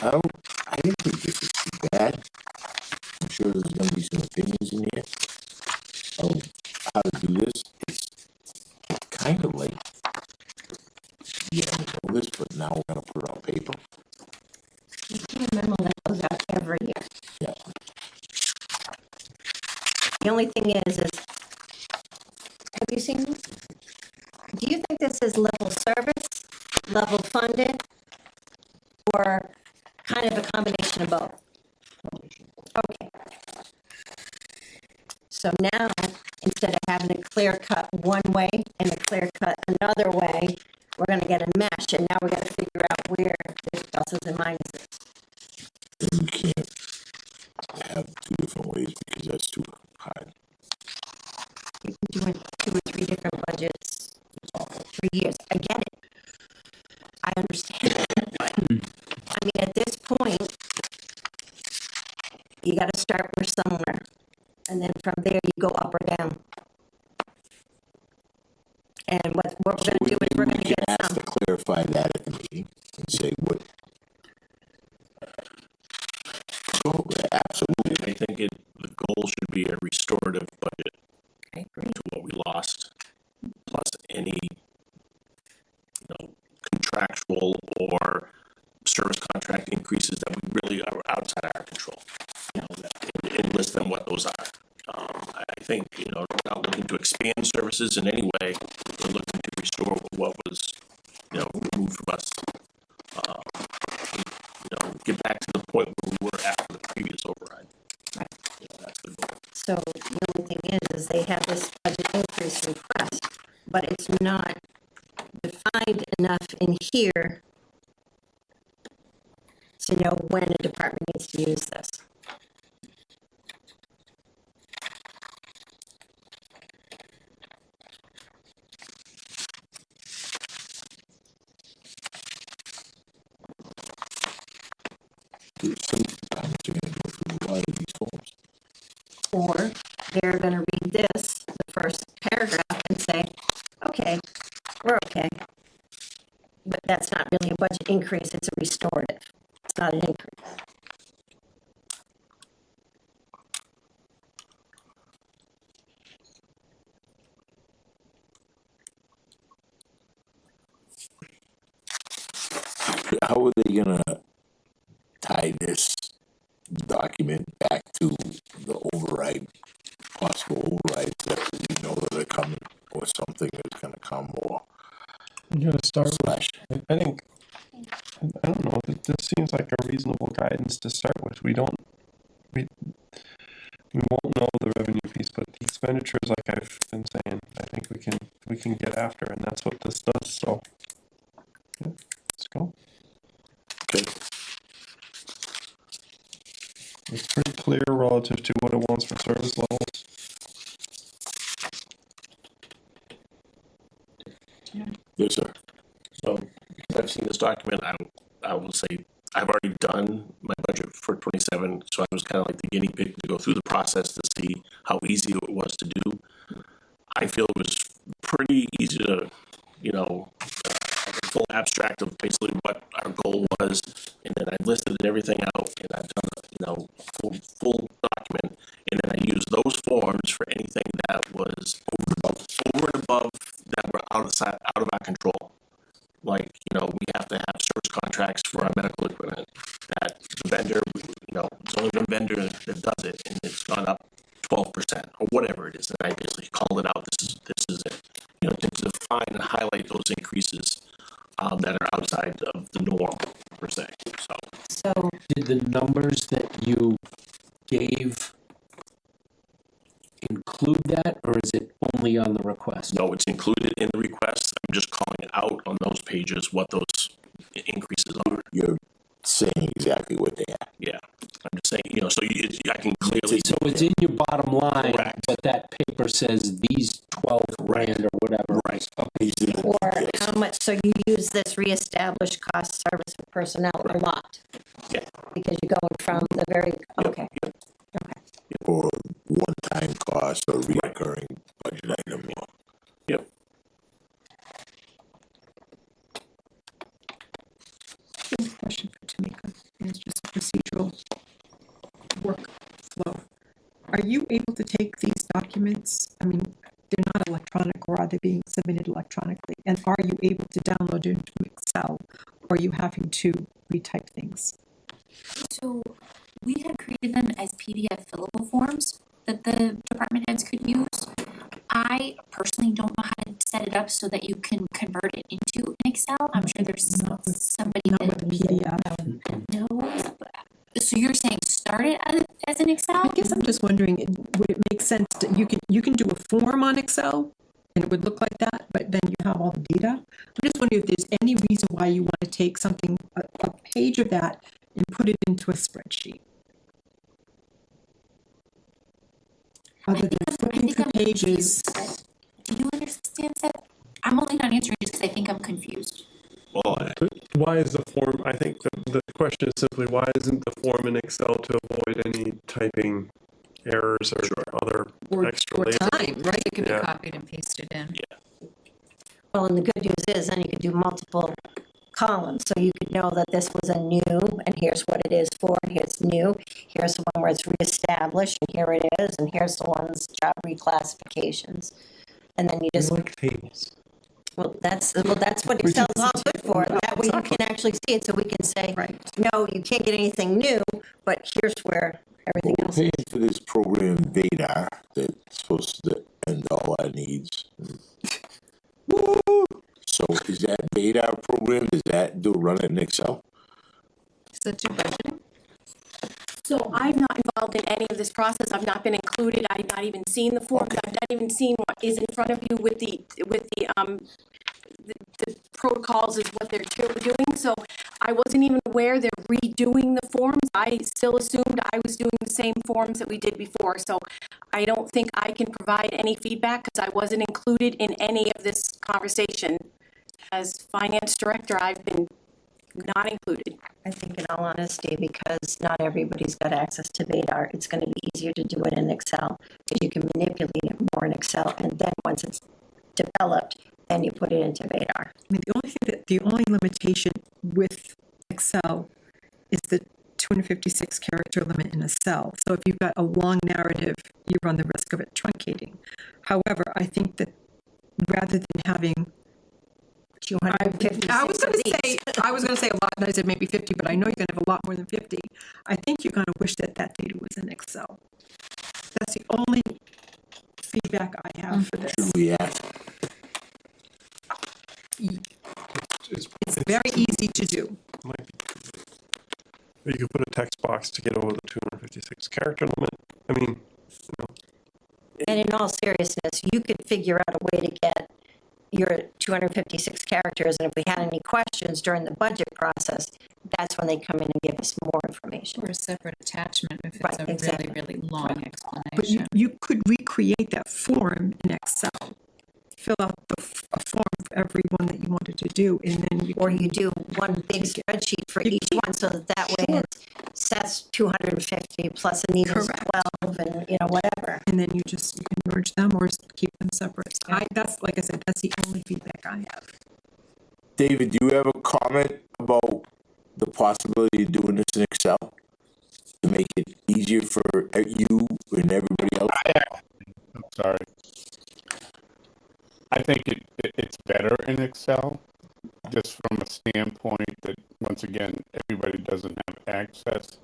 I didn't think this was too bad. I'm sure there's going to be some opinions in here of how to do this. It's kind of like, yeah, we know this, but now we're going to put it on paper. You get a memo that goes out every year. Yeah. only thing is have you seen, do you think this is level service, level funded, or kind of a combination of both? Okay. So now, instead of having a clear cut one way and a clear cut another way, we're gonna get a mesh, and now we're gonna figure out where there's pluses and minuses. You can't have two different ways because that's too hard. Doing 2 or 3 different budgets for years. I get it. I understand. But, I mean, at this point, you gotta start with somewhere. And then from there, you go up or down. And what we're gonna do is we're gonna We can get ask some. to clarify that at the meeting and say what. So, absolutely. I think the goal should be a restorative budget I agree. to what we lost, plus any, contractual or service contract increases that we really are outside our control. And list them what those are. I think, we're not looking to expand services in any way. We're looking to restore what was, removed from us. Get back to the point where we were after the previous override. Right. That's the goal. So the only thing is they have this budget increase request, but it's not defined enough in here to know when a department needs to use this. Sometimes you're gonna go through a lot of these forms. Or they're gonna read this, the first paragraph, and say, okay, we're okay. But that's not really a budget increase, it's a restorative. It's not an increase. How are they gonna tie this document back to the override, possible overrides that we know that are coming, or something that's gonna come, or You gotta start with, slash? I think, I don't know, this seems like a reasonable guidance to start with. We won't know the revenue piece, but the expenditures, like I've been saying, I think we can get after, and that's what this does, so. Yeah, let's go. Okay. It's pretty clear relative to what it wants for service levels. Yes, sir. So, because I've seen this document, I will say, I've already done my budget for 27, so I was kind of like the guinea pig to go through the process to see how easy it was to do. I feel it was pretty easy to, full abstract of basically what our goal was, and then I listed everything out, and I've done a, full document, and then I used those forms for anything that was over and above that were outside out of our control. Like, we have to have service contracts for our medical equipment. That the vendor, it's only one vendor that does it, and it's gone up 12% or whatever it is. And I basically called it out. This is it. To define and highlight those increases that are outside of the norm per se. So Did the numbers that you gave include that, or is it only on the request? No, it's included in the request. I'm just calling out on those pages what those increases are. You're saying exactly what they are. Yeah, I'm just saying, so I can clearly. So it's in your bottom line, Correct. but that paper says these 12 grand or whatever. Right. or how much, so you use this reestablished cost service for personnel a lot? Yeah. Because you're going from the very, okay. Yep. Okay. Or one-time cost or reoccurring budget item. Yep. Question for Tamika, and it's just a procedural workflow. Are you able to take these documents, I mean, they're not electronic, or are they being submitted electronically? And are you able to download into Excel, or are you having to retype things? So we had created them as PDF fillable forms, that the department heads could use. I personally don't know how to set it up so that you can convert it into an Excel. I'm sure there's somebody Not that with PDF. knows. So you're saying start it as an Excel? I guess I'm just wondering, would it make sense to, you can do a form on Excel and it would look like that, but then you have all the data? I'm just wondering if there's any reason why you want to take something, a page of that and put it into a spreadsheet. Other than flipping through pages. Do you understand that? I'm only not answering just because I think I'm confused. Well, Why is the form, I think the question is simply, why isn't the form in Excel to avoid any typing errors or other extra Or labor? time, right? It could be Yeah. copied and pasted in. Well, and the good news is then you could do multiple columns, so you could know that this was a new, and here's what it is for, and here's new, here's the one where it's reestablished, and here it is, and here's the one's job reclassifications. And then you just, Like tables. well, that's what Excel's all good for. That way you can actually see it, so we can say, Right. no, you can't get anything new, but here's where everything We're else paying is. for this program Vadar that's supposed to end all our needs. Woo! So is that Vadar program, does that run it in Excel? Is that your budgeting? So I'm not involved in any of this process. I've not been included. I've not even seen the forms. I've not even seen what is in front of you with the protocols is what they're doing. So I wasn't even aware they're redoing the forms. I still assumed I was doing the same forms that we did before. So I don't think I can provide any feedback because I wasn't included in any of this conversation. As finance director, I've been not included. I think in all honesty, because not everybody's got access to Vadar, it's gonna be easier to do it in Excel, because you can manipulate it more in Excel, and then once it's developed, then you put it into Vadar. I mean, the only limitation with Excel is the 256 character limit in a cell. So if you've got a long narrative, you run the risk of it truncating. However, I think that rather than having 256 I was of these. I was gonna say a lot, and I said maybe 50, but I know you're gonna have a lot more than 50. I think you're gonna wish that data was in Excel. That's the only feedback I have for this. Should we ask? It's very easy to do. Might be. You could put a text box to get over the 256 character limit. I mean, And in all seriousness, you could figure out a way to get your 256 characters, and if we had any questions during the budget process, that's when they come in and give us more information. Or a separate attachment if it's Right, a exactly. really long But explanation. you could recreate that form in Excel. Fill out a form for every one that you wanted to do, and then Or you do one big spreadsheet for each one, so that way it's Seth's 250 plus Anita's Correct. 12, and whatever. and then you can merge them or keep them separate. That's like I said, that's the only feedback I have. David, do you have a comment about the possibility of doing this in Excel? To make it easier for you and everybody else? I'm sorry. I think it's better in Excel, just from a standpoint that, once again, everybody doesn't have access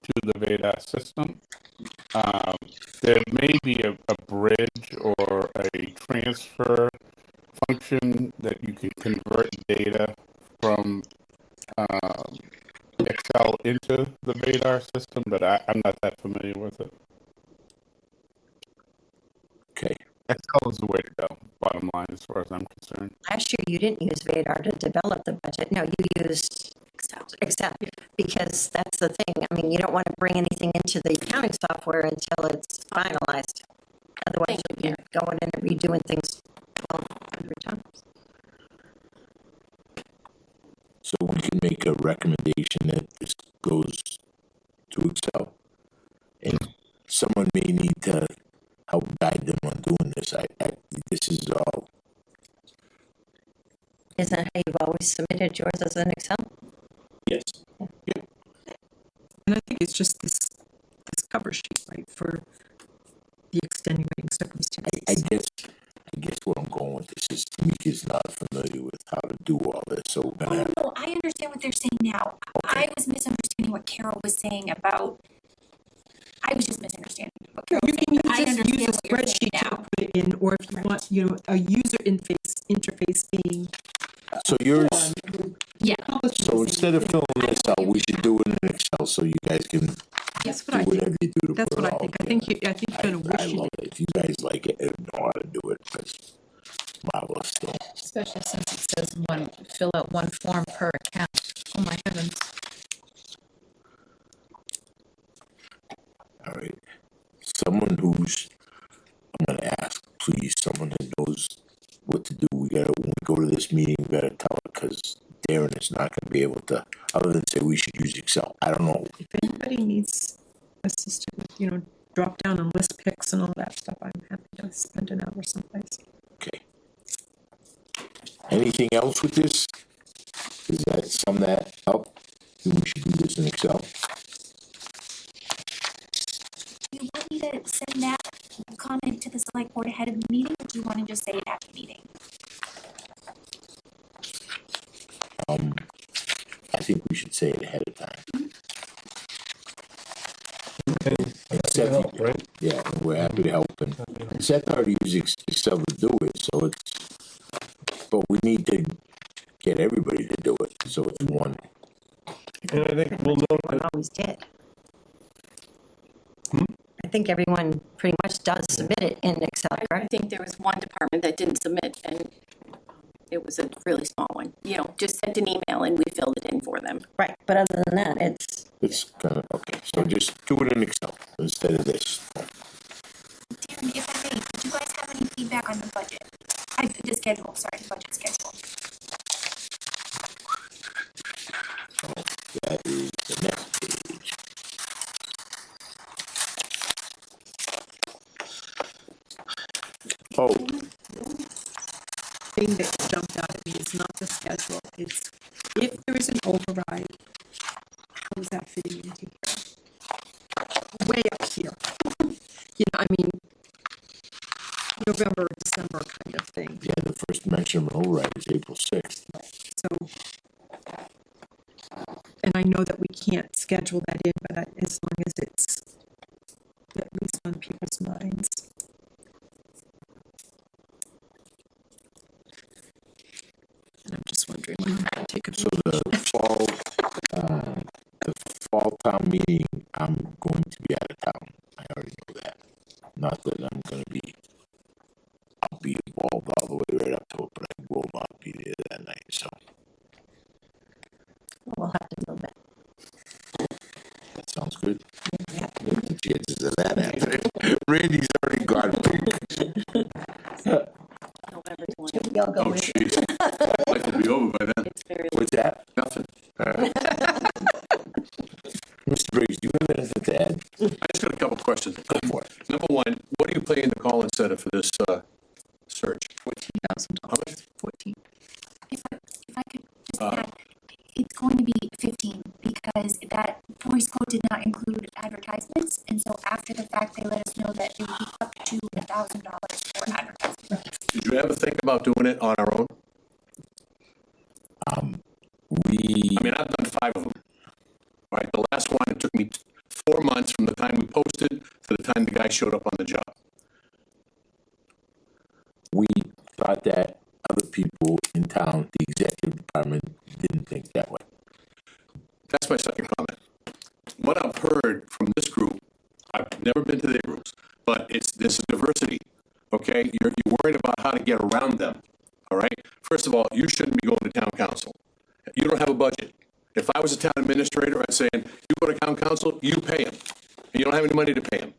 to the Vadar system. There may be a bridge or a transfer function that you can convert data from Excel into the Vadar system, but I'm not that familiar with it. Okay. Excel is the way to go, bottom line, as far as I'm concerned. Last year, you didn't use Vadar to develop the budget. No, you used Excel, because that's the thing. I mean, you don't want to bring anything into the accounting software until it's finalized. Otherwise, you're going in and redoing things 1,200 times. So we can make a recommendation that this goes to Excel. And someone may need to help guide them on doing this. This is all. Isn't that how you've always submitted yours as an Excel? yes. And I think it's just this cover sheet, right, for the extenuating circumstances. I guess where I'm going with this is Tamika's not familiar with how to do all this, so we're gonna have. No, I understand what they're saying now. I was misunderstanding what Carol was saying about. I was just misunderstanding what Carol was saying. spreadsheet now. to put it in, or if you want, a user interface being So yours, Yeah. published. so instead of filling this out, we should do it in Excel so you guys can That's do what I think. whatever you do to That's put what it I all think. I together. think you're gonna I wish you love it. If you guys like it and know how to do it, that's marvelous. So, Especially since it says fill out one form per account. Oh my heavens. all right. Someone who's, I'm gonna ask, please, someone that knows what to do. When we go to this meeting, we gotta tell it, because Darren is not gonna be able to, other than say we should use Excel. I don't know. if anybody needs assistance with, drop down and list picks and all that stuff, I'm happy to spend an hour someplace. Okay. Anything else with this? Does that sum that up? We should do this in Excel. Do you want me to send that comment to the select board ahead of the meeting, or do you want to just say it at the meeting? I think we should say it ahead of time. And Seth, help, right? yeah, we're happy to help, and Seth already used Excel to do it, so but we need to get everybody to do it, so it's one. And I think we'll know Everyone that, always did. I think everyone pretty much does submit it in Excel, I correct? think there was one department that didn't submit, and it was a really small one. Just sent an email and we filled it in for them. Right, but other than that, It's kind of, okay, so just do it in Excel instead of this. Darren, if I may, did you guys have any feedback on the budget? The schedule, sorry, the budget schedule. That is the next page. Oh, Thing that jumped out at me is not the schedule, it's if there is an override, how is that fitting into here? Way up here. November, or December kind of thing. yeah, the first mention of override is April 6th. So, and I know that we can't schedule that in, but as long as it's at least on people's minds. And I'm just wondering when I'm gonna take a So the fall town meeting, I'm going to be out of town. I already know that. Not that I'm gonna be, I'll be involved all the way right up to it, but I will not be there that night, so we'll have to move it. that sounds good. Chances of that happening. Randy's already gone. November 20th. Y'all go with Jeez. Life will be over by then. It's very What's that? Nothing. Mr. Briggs, do you have anything to add? I just got a couple questions. Go for it. Number one, what are you paying the call incentive for this search? $14,000. 14. If I could just add, it's going to be 15 because that voice code did not include advertisements, and so after the fact, they let us know that it would be up to $1,000 for advertisements. Did you ever think about doing it on our own? I mean, I've done 5 of them. All right, the last one, it took me 4 months from the time we posted to the time the guy showed up on the job. We thought that other people in town, the executive department, didn't think that way. That's my second comment. What I've heard from this group, I've never been to their groups, but there's a diversity, okay? You're worried about how to get around them, all right? First of all, you shouldn't be going to town council. You don't have a budget. If I was a town administrator, I'd say, you go to town council, you pay them. And you don't have any money to pay them.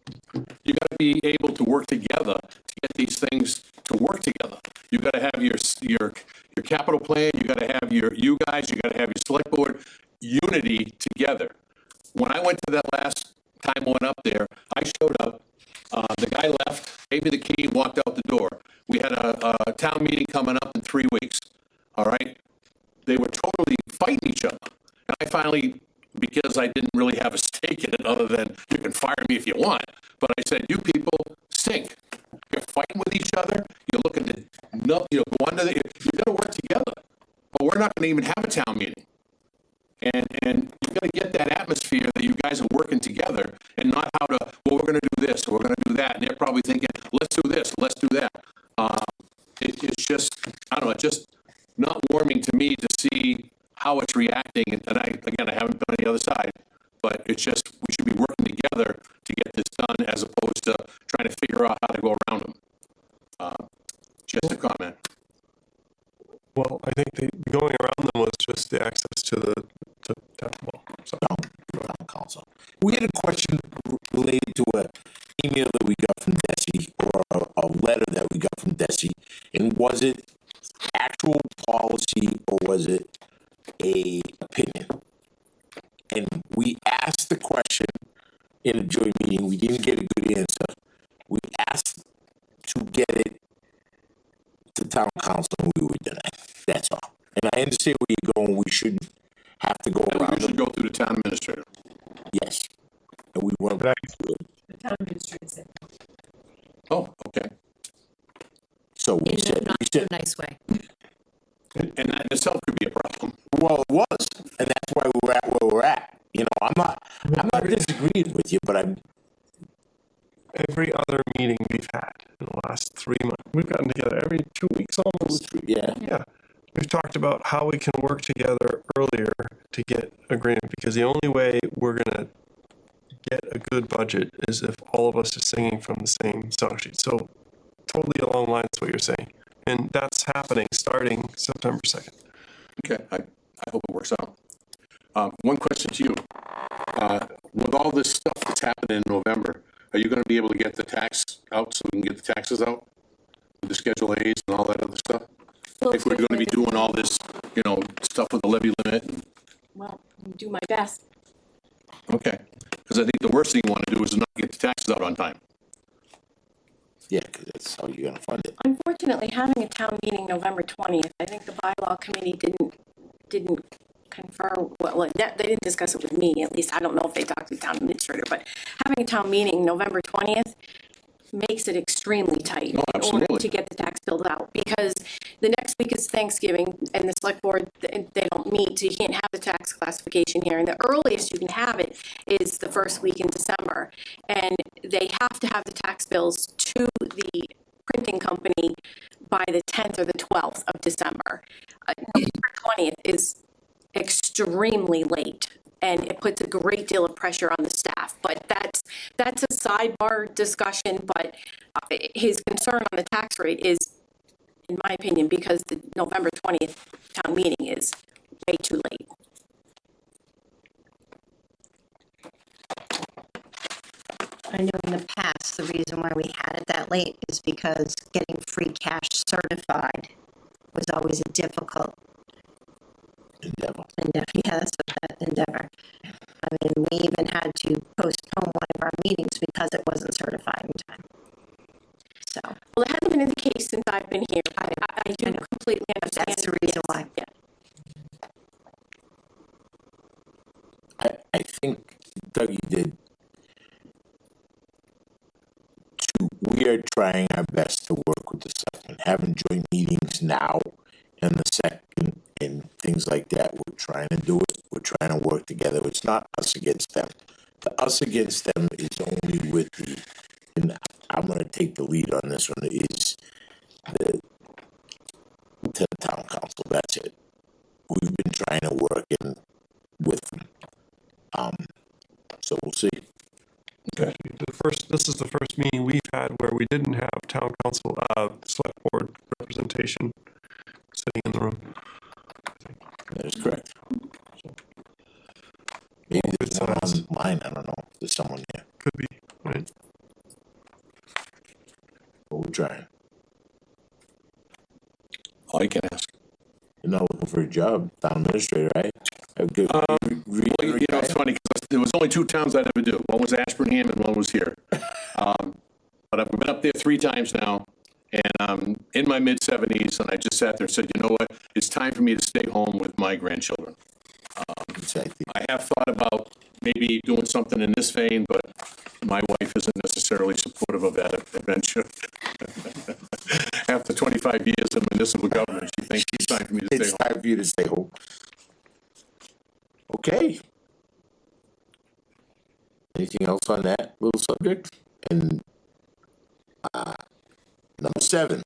You got to be able to work together to get these things to work together. You got to have your capital plan. You got to have you guys. You got to have your select board unity together. When I went to that last time I went up there, I showed up. The guy left, gave me the key, and walked out the door. We had a town meeting coming up in 3 weeks. All right, they were totally fighting each other, and I finally, because I didn't really have a stake in it, other than you can fire me if you want, but I said, you people stink. You're fighting with each other. You're looking to go under the. You got to work together. But we're not going to even have a town meeting. And you got to get that atmosphere that you guys are working together, and not how to. Well, we're going to do this, or we're going to do that, and they're probably thinking, let's that. It's just, I don't know, it's just not warming to me to see how it's reacting. And I haven't been on the other side, but it's just, we should be working together to get this done as opposed to trying to figure out how to go around them. Just a comment. Well, I think going around them was just the access to town hall. So. Town council. We had a question related to an email that we got from Desi, or a letter that we got from Desi, and was it actual policy or was it a opinion? And we asked the question in a joint meeting. We didn't get a good answer. We asked to get it to town council, and we were denied. That's all. And I understand where you're going. We shouldn't have to go around. We should go through the town administrator. Yes. And we went But through it. The town administrator said, Oh, okay. So we said, not in a nice way. And that in itself could be a problem. well, it was, and that's why we're at where we're at. You know, I'm not disagreeing with you, but I'm. Every other meeting we've had in the last 3 months, we've gotten together every 2 weeks almost. Yeah. Yeah. We've talked about how we can work together earlier to get agreement, because the only way we're going to get a good budget is if all of us are singing from the same song sheet. So totally along the lines of what you're saying. And that's happening starting September 2nd. Okay, I hope it works out. One question to you. With all this stuff that's happening in November, are you going to be able to get the tax out so we can get the taxes out? With the Schedule A's and all that other stuff? If we're going to be doing all this, stuff with the levy limit. Well, do my best. Okay, because I think the worst thing you want to do is not get the taxes out on time. Yeah, because that's how you're gonna fund it. Unfortunately, having a town meeting November 20th, I think the bylaw committee didn't confirm, well, they didn't discuss it with me, at least I don't know if they talked to the town administrator, but having a town meeting November 20th makes it extremely tight in order to get the tax bills out, because the next week is Thanksgiving and the select board, they don't meet, so you can't have the tax classification here, and the earliest you can have it is the first week in December, and they have to have the tax bills to the printing company by the 10th or the 12th of December. November 20th is extremely late, and it puts a great deal of pressure on the staff, but that's a sidebar discussion. But his concern on the tax rate is, in my opinion, because the November 20th town meeting is way too late. I know in the past, the reason why we had it that late is because getting free cash certified was always a difficult Endeavor. Yeah, that's what that endeavor. I mean, we even had to postpone one of our meetings because it wasn't certified in time. So. Well, it hasn't been the case since I've been here. I do completely understand. That's the reason why. Yeah. I think Dougie did. We are trying our best to work with the second, having joint meetings now and the second and things like that. We're trying to do it. We're trying to work together. It's not us against them. The us against them is only with the, and I'm going to take the lead on this one, is to the town council. That's it. We've been trying to work in with them. So we'll see. Okay. This is the first meeting we've had where we didn't have town council, select board representation sitting in the room. That is correct. Maybe there's someone online. I don't know. There's someone there. Could be, right? But we're trying. All you can ask. You're not looking for a job, town administrator, right? Good. It's funny because there was only 2 towns I'd ever do. One was Ashburnham and one was here. But I've been up there 3 times now, and I'm in my mid-70s, and I just sat there and said, you know what? It's time for me to stay home with my grandchildren. I have thought about maybe doing something in this vein, but my wife isn't necessarily supportive of that adventure. After 25 years of municipal government, she thinks it's time for me to stay home. It's time for you to stay home. Okay. Anything else on that little subject? And Number 7,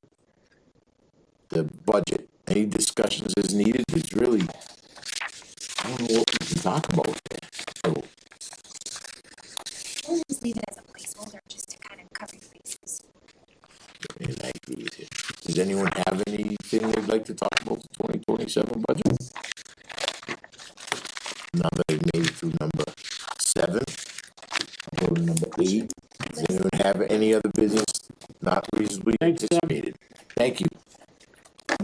the budget. Any discussions as needed? It's really, I don't know what we can talk about there. So, We'll just leave it as a placeholder just to kind of cover your bases. and I agree with you. Does anyone have anything they'd like to talk about the 2027 budget? Now that I've made it through number 7, I'll go to number 8. Does anyone have any other business not reasonably anticipated? Thank you.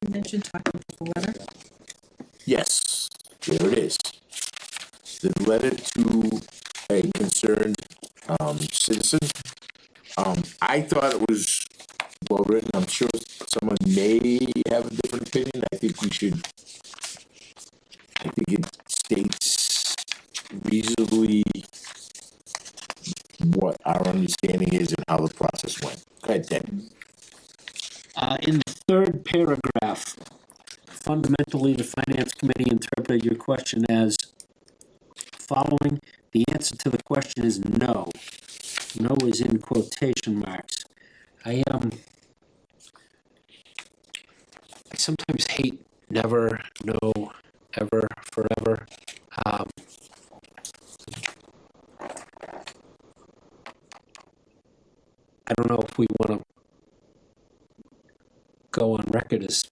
You mentioned talking about the letter. Yes, there it is. The letter to a concerned citizen. I thought it was well written. I'm sure someone may have a different opinion. I think it states reasonably what our understanding is and how the process went. Go ahead, Ted. In the third paragraph, fundamentally, the Finance Committee interpreted your question as following. The answer to the question is no. No is in quotation marks. I sometimes hate never, no, ever, forever. I don't know if we want to go on record as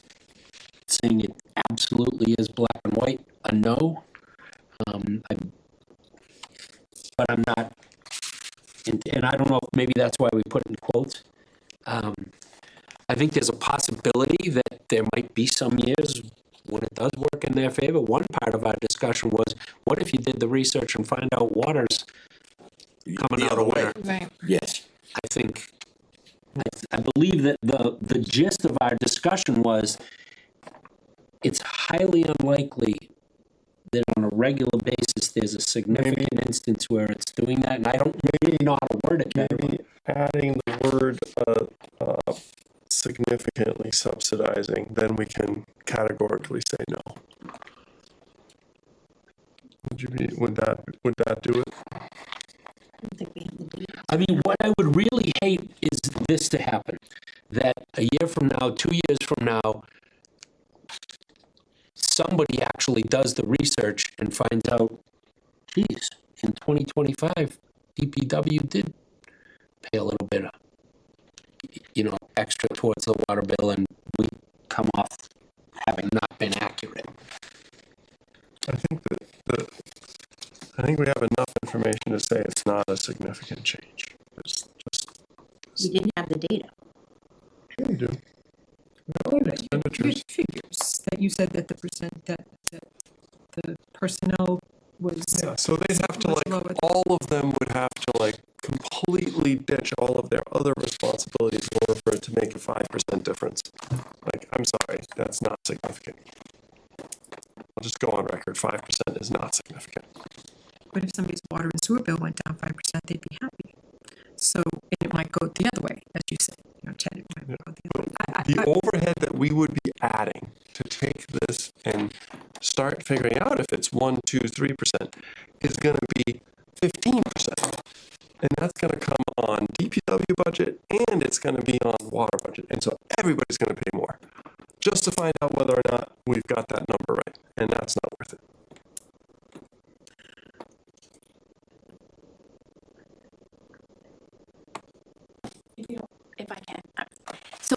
saying it absolutely is black and white, a no. But I'm not, and I don't know if maybe that's why we put it in quotes. I think there's a possibility that there might be some years when it does work in their favor. One part of our discussion was, what if you did the research and find out water's coming out of winter? Right. Yes. I believe that the gist of our discussion was it's highly unlikely that on a regular basis there's a significant instance where it's doing that, and I don't really know how to word it better. Maybe adding the word significantly subsidizing, then we can categorically say no. Would that do it? I mean, what I would really hate is this to happen, that a year from now, 2 years from now, somebody actually does the research and finds out, geez, in 2025, DPW did pay a little bit of, extra towards the water bill, and we come off having not been accurate. I think we have enough information to say it's not a significant change. We didn't have the data. Sure we do. Expenditures. Figures that you said that the percent that the personnel was. Yeah, so they'd have to much lower. all of them would have to completely ditch all of their other responsibilities in order for it to make a 5% difference. I'm sorry, that's not significant. I'll just go on record, 5% is not significant. But if somebody's water and sewer bill went down 5%, they'd be happy. So, and it might go the other way, as you said, Ted, it might go the other way. The overhead that we would be adding to take this and start figuring out if it's 1%, 2%, 3% is going to be 15%. And that's going to come on DPW budget and it's going to be on water budget. And so everybody's going to pay more just to find out whether or not we've got that number right. And that's not worth it. If I can. So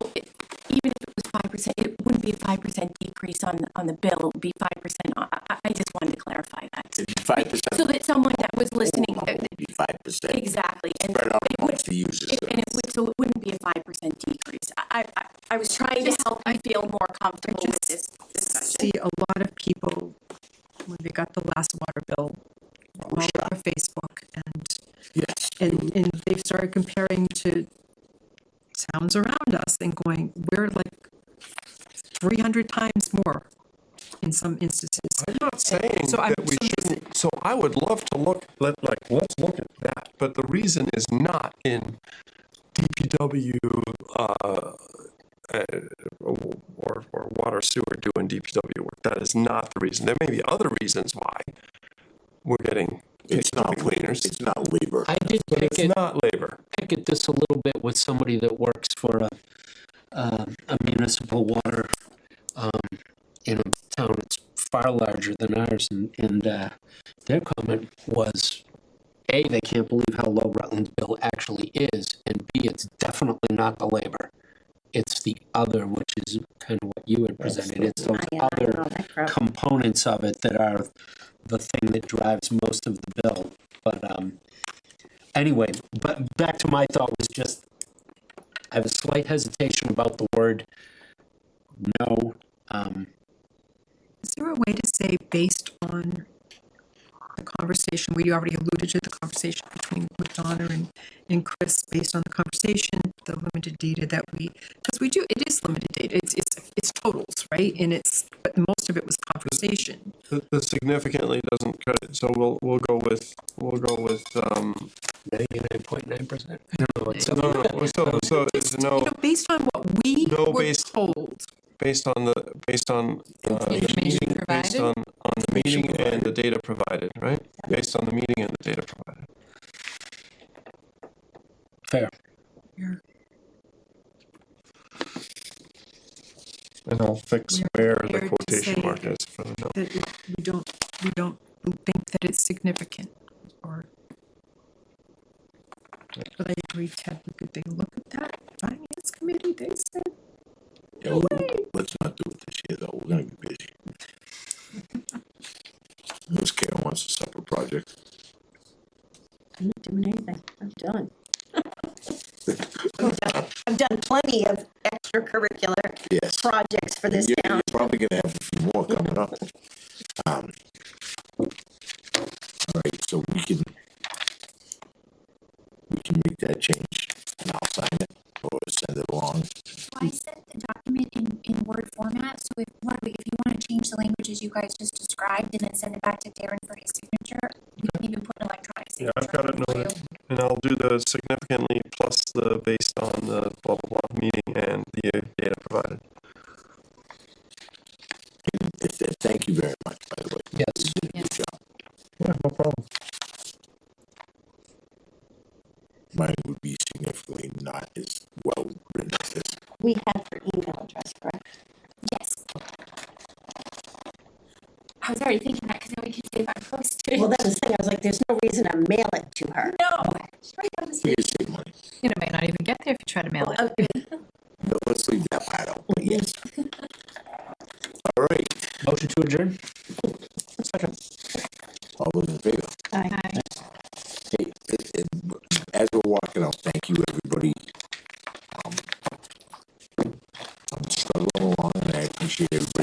even if it was 5%, it wouldn't be a 5% decrease on the bill. It would be 5%. I just wanted to clarify that. It'd be 5%. So that someone that was listening. It would be 5%. Exactly. And Spread out it amongst the users. so it wouldn't be a 5% decrease. I was trying to help you feel more comfortable with this discussion. See a lot of people, when they got the last water bill, all over Facebook, and they've started comparing to towns around us and going, we're like 300 times more in some instances. I'm not saying we shouldn't. So I would love to let's look at that. But the reason is not in DPW or water sewer doing DPW work. That is not the reason. There may be other reasons why we're getting. It's not cleaners. It's not labor. I did but it's not labor. pick at this a little bit with somebody that works for a municipal water, in a town that's far larger than ours, and their comment was, A, they can't believe how low Rutland's bill actually is, and B, it's definitely not the labor. It's the other, which is kind of what you had presented. It's those other components of it that are the thing that drives most of the bill. But anyway, but back to my thought was just, I have a slight hesitation about the word no. Is there a way to say based on the conversation, we already alluded to the conversation between with Donna and Chris, based on the conversation, the limited data that because we do, it is limited data, it's totals, right? And but most of it was conversation. The significantly doesn't cut it, so we'll go with 99.9%. No. So it's no. You know, based on what we were told. Based on the Information meeting, based provided? on the meeting and the data provided, right? Based on the meeting and the data provided. Fair. And I'll fix where the prepared to quotation say mark is for the note. That we don't think that it's significant, or. But I agree, Ted, we could take a look at that. Finance committee, they said. Yeah, let's not do it this year, though. We're gonna be busy. Unless Karen wants a separate project. I'm not doing anything. I'm done. I've done plenty of extracurricular projects for this town. You're probably gonna have a few more coming up. All right, so we can make that change, and I'll sign it or send it along. I sent the document in Word format, so if Ludwig, if you want to change the languages you guys just described and then send it back to Darren for his signature, we can even put an electronic signature. Yeah, I've got it on for noted, you. and I'll do the significantly plus the based on the blah blah blah meeting and the data provided. Thank you very much, by the way. Yes. You did a good job. Yeah, no problem. Mine would be significantly not as well written as this. We have her email address, correct? Yes. I was already thinking that because then we could save on postage. Well, that was the thing. I was like, there's no reason to mail it to her. No, it's right on the We street. can save money. You know, may not even get there if you try to mail it. But let's leave that part out, but yes. All right, Motion to adjourn? all those in favor? Aye. Hey, as we're walking out, thank you, everybody. I'm struggling along, and I appreciate everybody